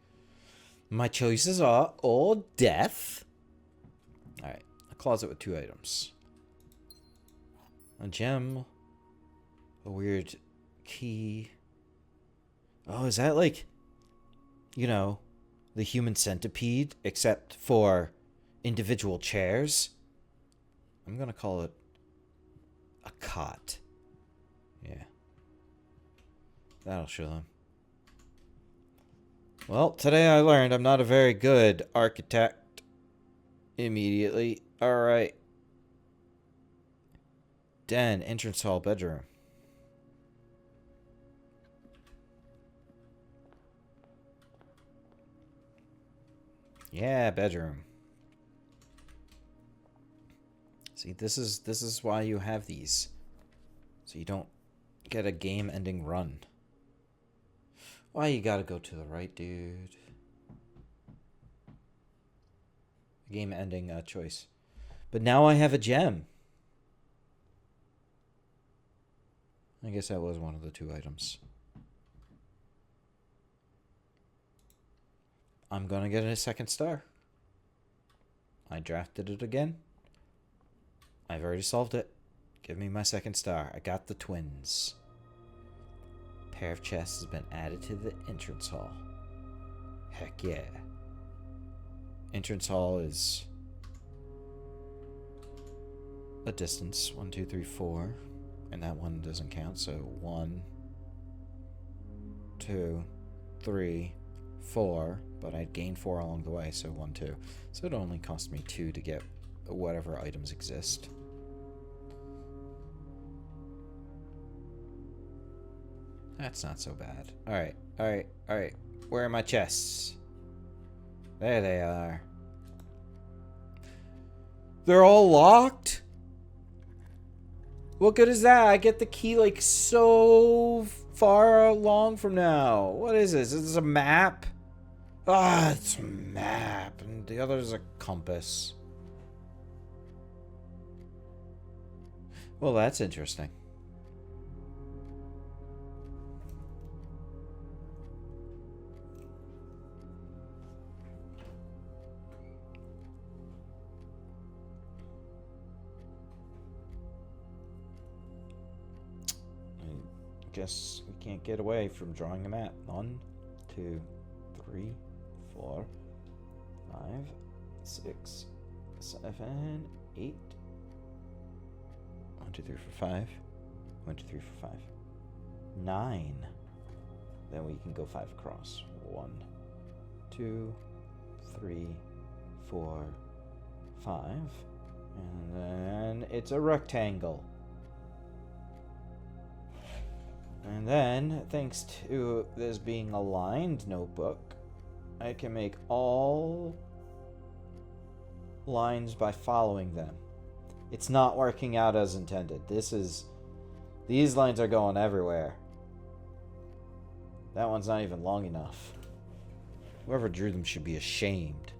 my choices are all death. Alright, a closet with 2 items. A gem. A weird key. Oh, is that like, you know, the human centipede, except for individual chairs? I'm gonna call it a cot. Yeah. That'll show them. Well, today I learned I'm not a very good architect. Immediately. Alright. Den, entrance hall, bedroom. Yeah, bedroom. See, this is why you have these. So you don't get a game-ending run. Why you gotta go to the right, dude? Game-ending choice. But now I have a gem. I guess that was one of the 2 items. I'm gonna get a 2nd star. I drafted it again. I've already solved it. Give me my 2nd star. I got the twins. Pair of chests has been added to the entrance hall. Heck yeah. Entrance hall is a distance. 1, 2, 3, 4. And that one doesn't count. So 1, 2, 3, 4. But I'd gained 4 along the way. So 1, 2. So it only cost me 2 to get whatever items exist. That's not so bad. Alright, alright, alright. Where are my chests? There they are. They're all locked? What good is that? I get the key like so far along from now. What is this? Is this a map? Ah, it's a map. And the other is a compass. Well, that's interesting. Guess we can't get away from drawing a map. 1, 2, 3, 4, 5, 6, 7, 8. 1, 2, 3, 4, 5. 1, 2, 3, 4, 5. 9. Then we can go 5 across. 1, 2, 3, 4, 5. And then it's a rectangle. And then, thanks to this being a lined notebook, I can make all lines by following them. It's not working out as intended. These lines are going everywhere. That one's not even long enough. Whoever drew them should be ashamed.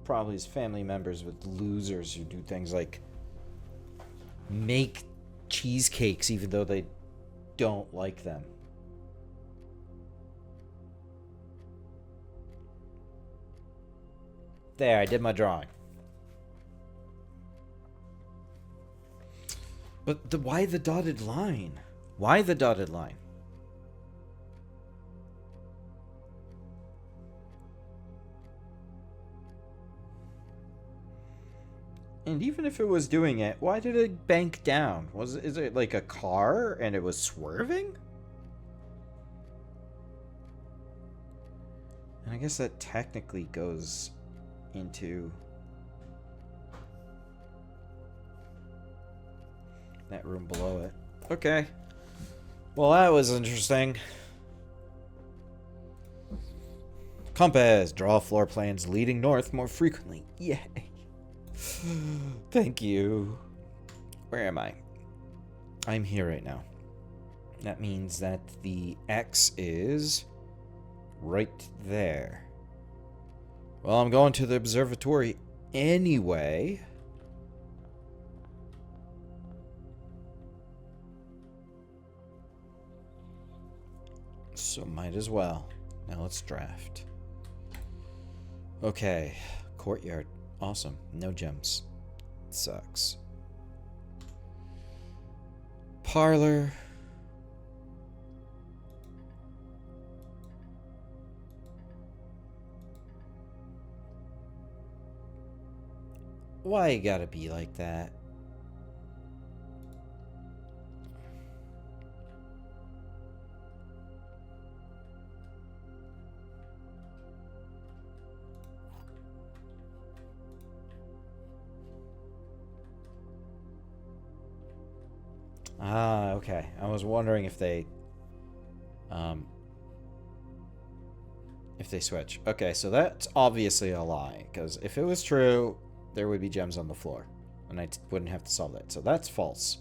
Probably his family members with losers who do things like make cheesecakes even though they don't like them. There, I did my drawing. But why the dotted line? Why the dotted line? And even if it was doing it, why did it bank down? Is it like a car and it was swerving? And I guess that technically goes into that room below it. Okay. Well, that was interesting. Compass. Draw floor plans leading north more frequently. Yay. Thank you. Where am I? I'm here right now. That means that the X is right there. Well, I'm going to the observatory anyway. So might as well. Now let's draft. Okay. Courtyard. Awesome. No gems. Sucks. Parlor. Why you gotta be like that? Ah, okay. I was wondering if they switch. Okay, so that's obviously a lie, because if it was true, there would be gems on the floor, and I wouldn't have to solve that. So that's false.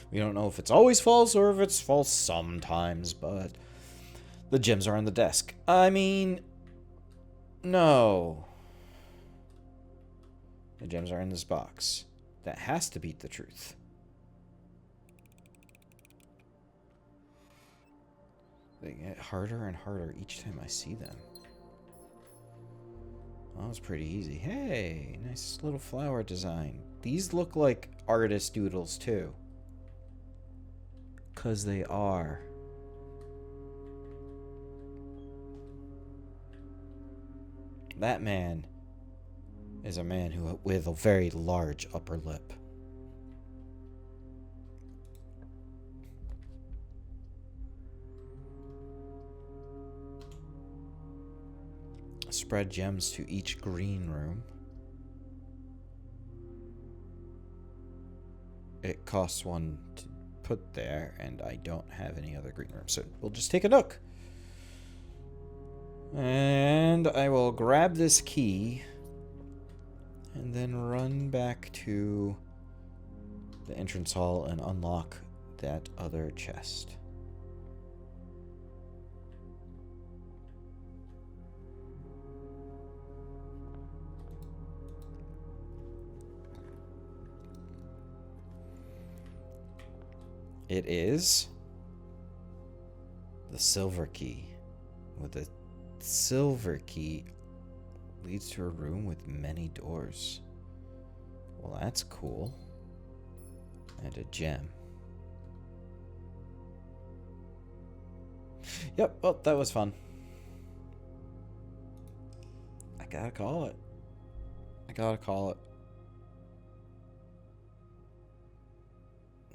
We don't know if it's always false or if it's false sometimes, but the gems are on the desk. I mean, no. The gems are in this box. That has to beat the truth. They get harder and harder each time I see them. Well, that was pretty easy. Hey, nice little flower design. These look like artist doodles too. 'Cause they are. That man is a man who with a very large upper lip. Spread gems to each green room. It costs 1 to put there, and I don't have any other green rooms, so we'll just take a look. And I will grab this key and then run back to the entrance hall and unlock that other chest. It is the silver key with the silver key leads to a room with many doors. Well, that's cool. And a gem. Yep, well, that was fun. I gotta call it. I gotta call it.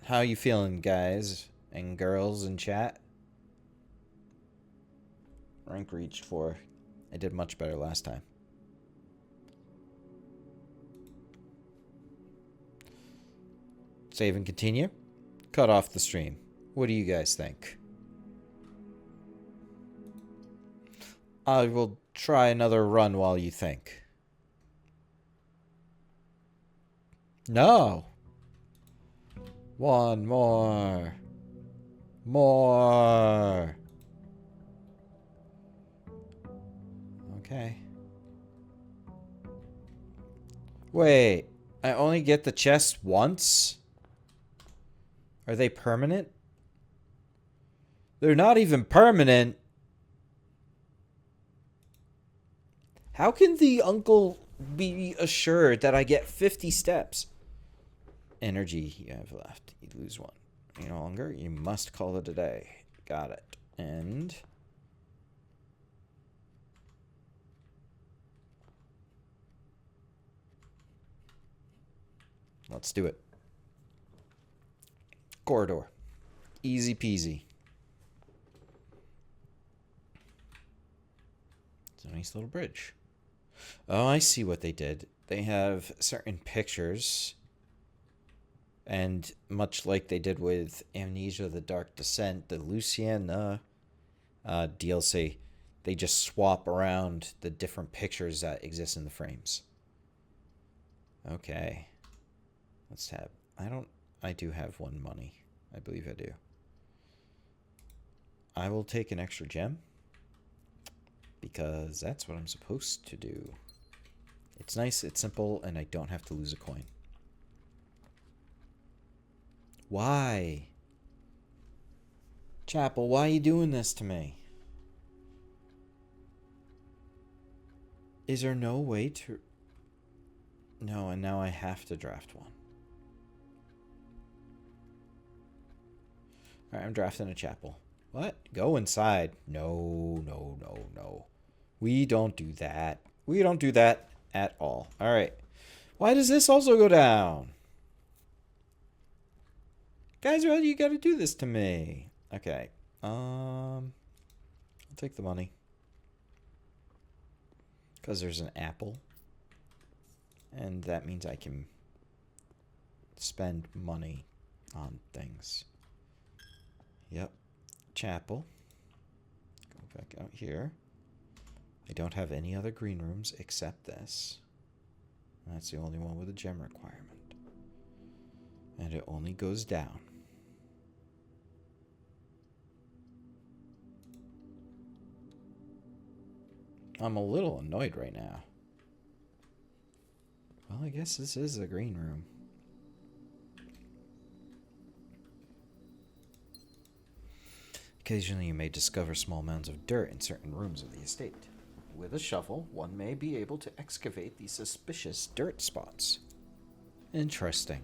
How you feeling, guys and girls in chat? Rank reached 4. I did much better last time. Save and continue. Cut off the stream. What do you guys think? I will try another run while you think. No. One more. More. Okay. Wait. I only get the chest once? Are they permanent? They're not even permanent. How can the uncle be assured that I get 50 steps? Energy you have left. You lose 1. Any longer? You must call it a day. Got it. And... let's do it. Corridor. Easy peasy. It's a nice little bridge. Oh, I see what they did. They have certain pictures. And much like they did with Amnesia, The Dark Descent, the Luciana DLC, they just swap around the different pictures that exist in the frames. Okay. Let's have... I do have 1 money. I believe I do. I will take an extra gem. Because that's what I'm supposed to do. It's nice, it's simple, and I don't have to lose a coin. Why? Chapel, why are you doing this to me? Is there no way to... No, and now I have to draft 1. Alright, I'm drafting a chapel. What? Go inside. No, no, no, no. We don't do that. We don't do that at all. Alright. Why does this also go down? Guys, why do you gotta do this to me? Okay. I'll take the money. Because there's an apple. And that means I can spend money on things. Yep. Chapel. Go back out here. I don't have any other green rooms except this. That's the only one with a gem requirement. And it only goes down. I'm a little annoyed right now. Well, I guess this is a green room. Occasionally you may discover small mounds of dirt in certain rooms of the estate. With a shovel, one may be able to excavate these suspicious dirt spots. Interesting.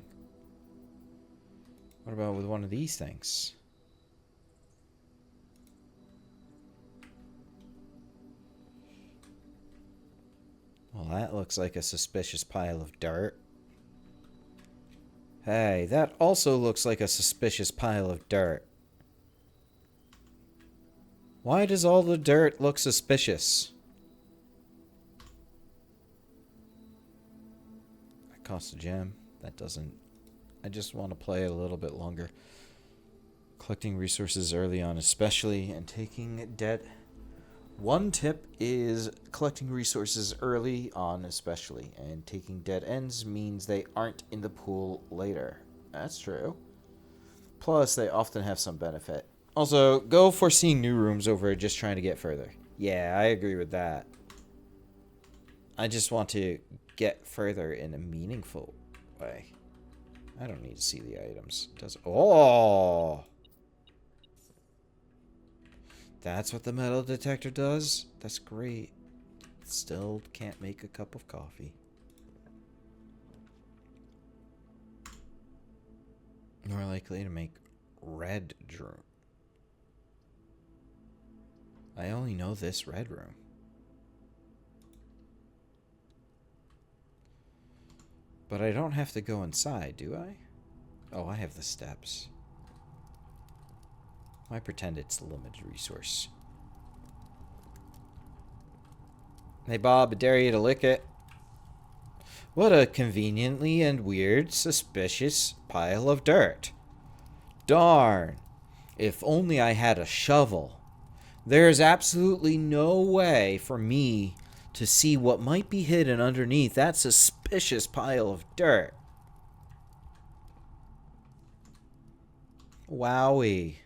What about with one of these things? Well, that looks like a suspicious pile of dirt. Hey, that also looks like a suspicious pile of dirt. Why does all the dirt look suspicious? That costs a gem. That doesn't... I just want to play a little bit longer. Collecting resources early on especially, and taking debt. One tip is collecting resources early on especially, and taking dead ends means they aren't in the pool later. That's true. Plus, they often have some benefit. Also, go for seeing new rooms over just trying to get further. Yeah, I agree with that. I just want to get further in a meaningful way. I don't need to see the items. Does... Oh! That's what the metal detector does? That's great. Still can't make a cup of coffee. More likely to make red room. I only know this red room. But I don't have to go inside, do I? Oh, I have the steps. I pretend it's a limited resource. Hey, Bob, I dare you to lick it. What a conveniently and weird, suspicious pile of dirt. Darn. If only I had a shovel. There is absolutely no way for me to see what might be hidden underneath that suspicious pile of dirt. Wowie.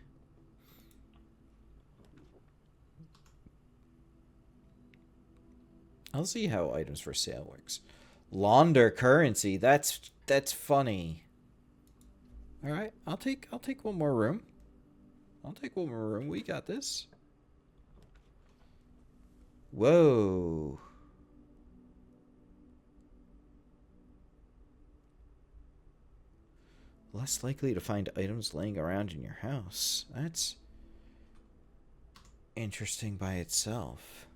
I'll see how items for sale works. Launder currency. That's funny. All right, I'll take one more room. I'll take one more room. We got this. Whoa. Less likely to find items laying around in your house. That's interesting by itself.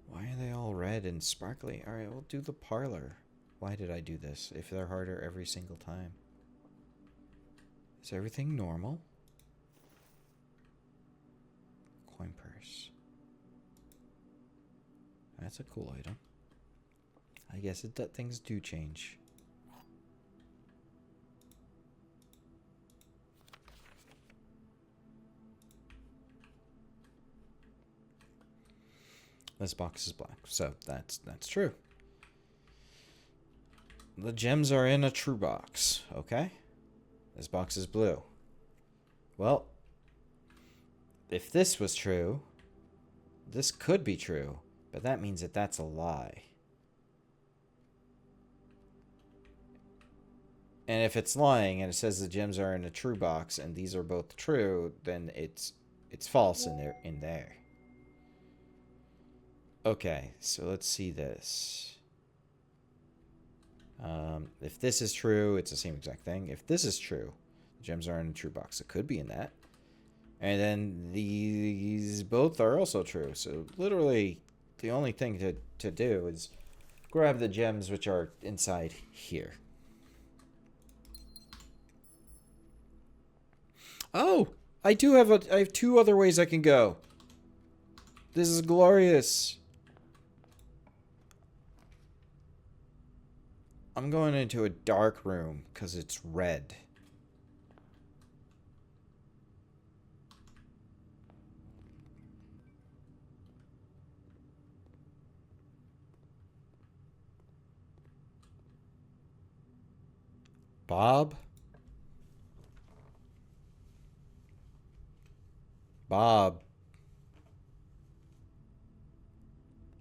Why are they all red and sparkly? All right, we'll do the parlor. Why did I do this if they're harder every single time? Is everything normal? Coin purse. That's a cool item. I guess that things do change. This box is black, so that's true. The gems are in a true box, okay? This box is blue. Well, if this was true, this could be true, but that means that that's a lie. And if it's lying and it says the gems are in a true box and these are both true, then it's false in there. Okay, so let's see this. If this is true, it's the same exact thing. If this is true, the gems are in a true box. It could be in that. And then these both are also true. So literally, the only thing to do is grab the gems which are inside here. Oh, I have two other ways I can go. This is glorious. I'm going into a dark room because it's red. Bob? Bob.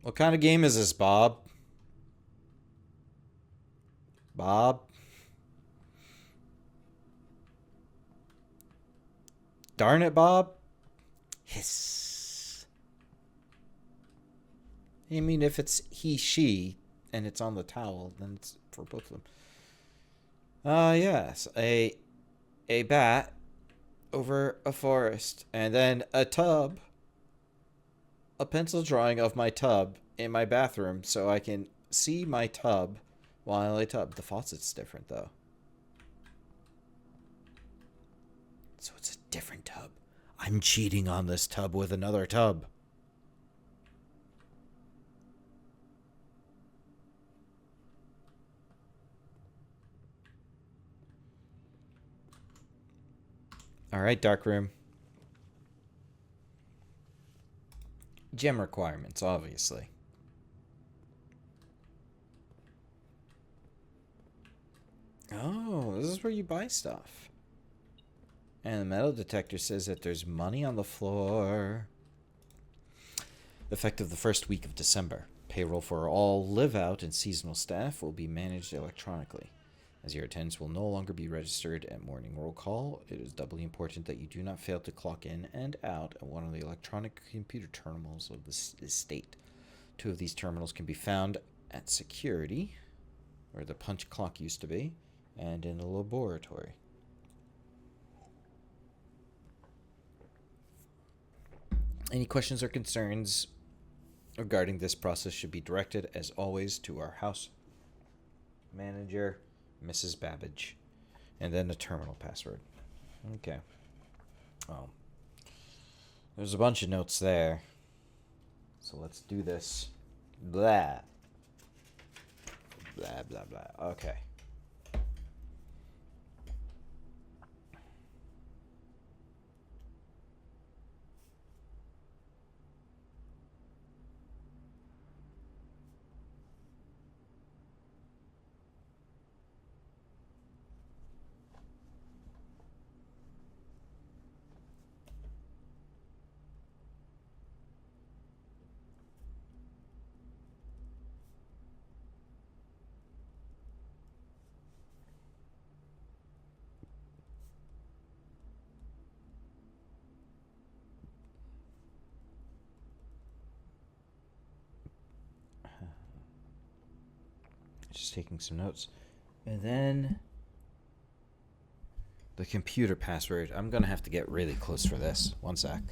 What kind of game is this, Bob? Bob? Darn it, Bob. Hiss. I mean, if it's he, she, and it's on the towel, then it's for both of them. Yes. A bat over a forest. And then a tub. A pencil drawing of my tub in my bathroom so I can see my tub while I tub. The faucet's different, though. So it's a different tub. I'm cheating on this tub with another tub. All right, dark room. Gem requirements, obviously. Oh, this is where you buy stuff. And the metal detector says that there's money on the floor. Effective the first week of December. Payroll for all live-out and seasonal staff will be managed electronically. As your attendance will no longer be registered at morning roll call, it is doubly important that you do not fail to clock in and out at one of the electronic computer terminals of the estate. 2 of these terminals can be found at security, where the punch clock used to be, and in the laboratory. Any questions or concerns regarding this process should be directed, as always, to our house manager, Mrs. Babbage, and then the terminal password. Okay. Well, there's a bunch of notes there, so let's do this. Blah. Blah, blah, blah. Okay. Just taking some notes. And then the computer password. I'm going to have to get really close for this. One sec.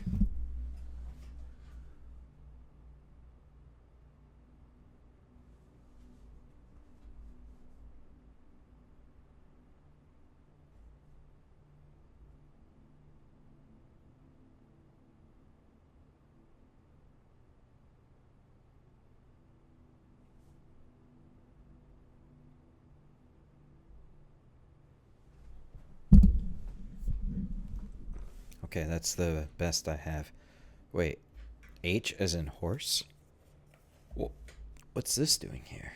Okay, that's the best I have. Wait, H as in horse? What's this doing here?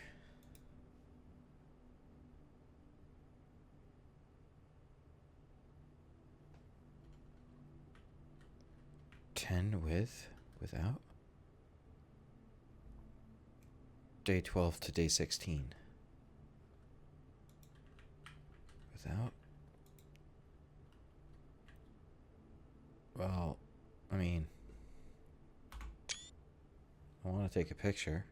Ten without? Day 12 to day 16. Without? Well, I mean, I want to take a picture.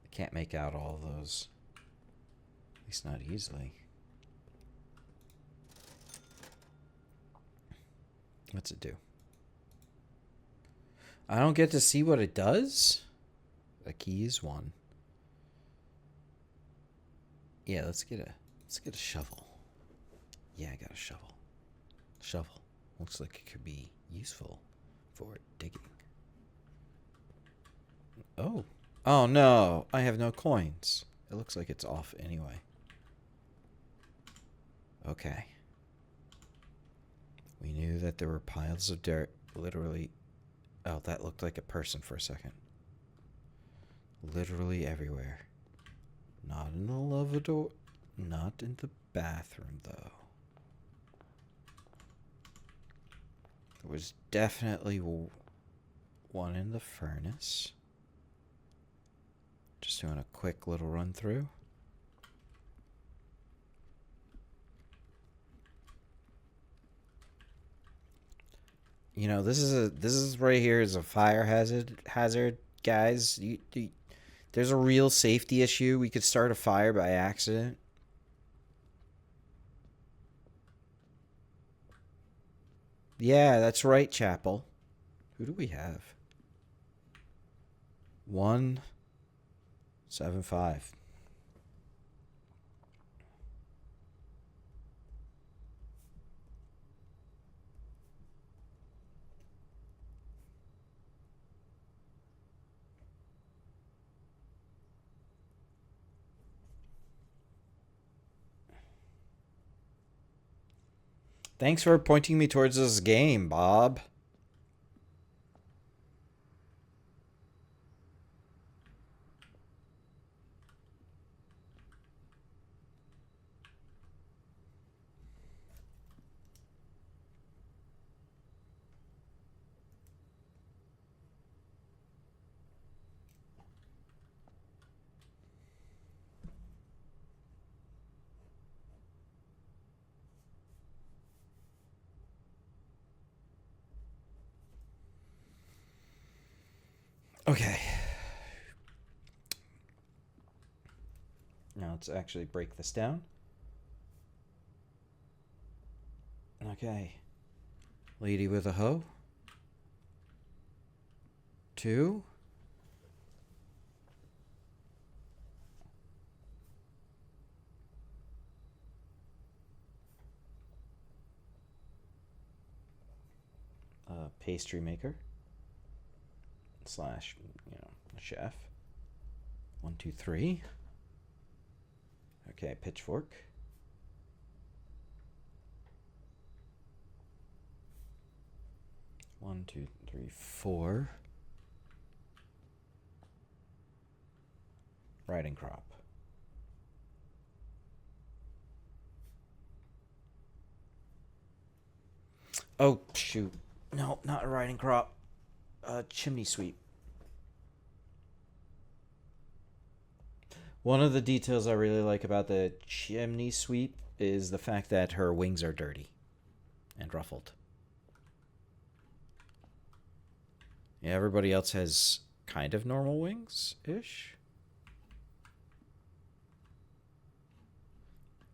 I can't make out all those. At least not easily. What's it do? I don't get to see what it does? The key is 1. Yeah, let's get a shovel. Yeah, I got a shovel. Shovel. Looks like it could be useful for digging. Oh. Oh no, I have no coins. It looks like it's off anyway. Okay. We knew that there were piles of dirt literally. Oh, that looked like a person for a second. Literally everywhere. Not in the lavatory. Not in the bathroom, though. There was definitely one in the furnace. Just doing a quick little run through. You know, this is right here is a fire hazard, guys. There's a real safety issue. We could start a fire by accident. Yeah, that's right, Chapel. Who do we have? 175. Thanks for pointing me towards this game, Bob. Okay. Now let's actually break this down. Okay. Lady with a hoe. 2. Pastry maker slash, chef. 1, 2, 3. Okay, pitchfork. 1, 2, 3, 4. Riding crop. Oh, shoot. No, not a riding crop. Chimney sweep. One of the details I really like about the chimney sweep is the fact that her wings are dirty and ruffled. Yeah, everybody else has kind of normal wings-ish.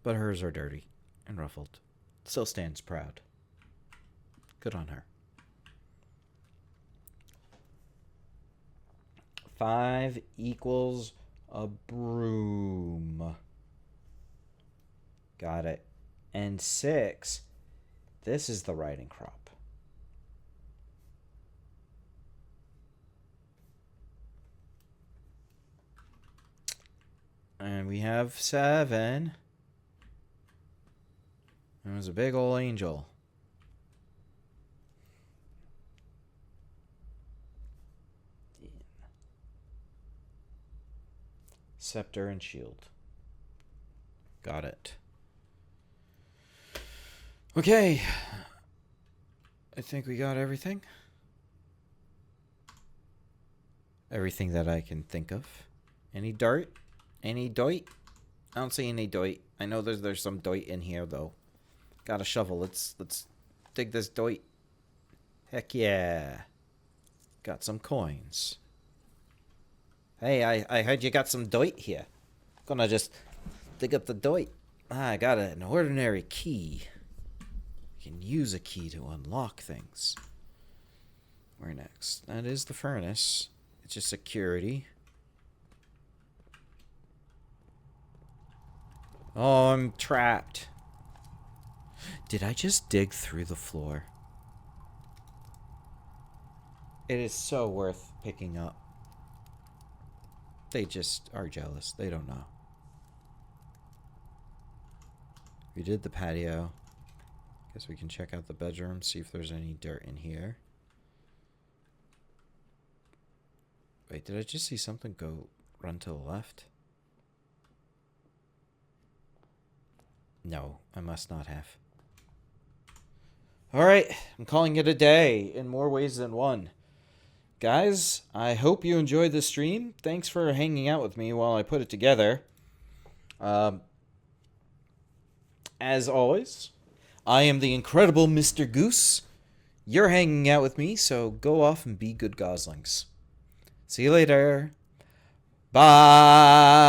But hers are dirty and ruffled. Still stands proud. Good on her. 5 equals a broom. Got it. And 6, this is the riding crop. And we have 7. It was a big old angel. Scepter and shield. Got it. Okay. I think we got everything. Everything that I can think of. Any dart? Any doit? I don't see any doit. I know there's some doit in here though. Got a shovel. Let's dig this doit. Heck yeah. Got some coins. Hey, I heard you got some doit here. Gonna just dig up the doit. I got an ordinary key. You can use a key to unlock things. Where next? That is the furnace. It's just security. Oh, I'm trapped. Did I just dig through the floor? It is so worth picking up. They just are jealous. They don't know. We did the patio. Guess we can check out the bedroom, see if there's any dirt in here. Wait, did I just see something run to the left? No, I must not have. Alright, I'm calling it a day in more ways than one. Guys, I hope you enjoyed the stream. Thanks for hanging out with me while I put it together. As always, I am the Incredible Mr. Goose. You're hanging out with me, so go off and be good goslings. See you later. Bye.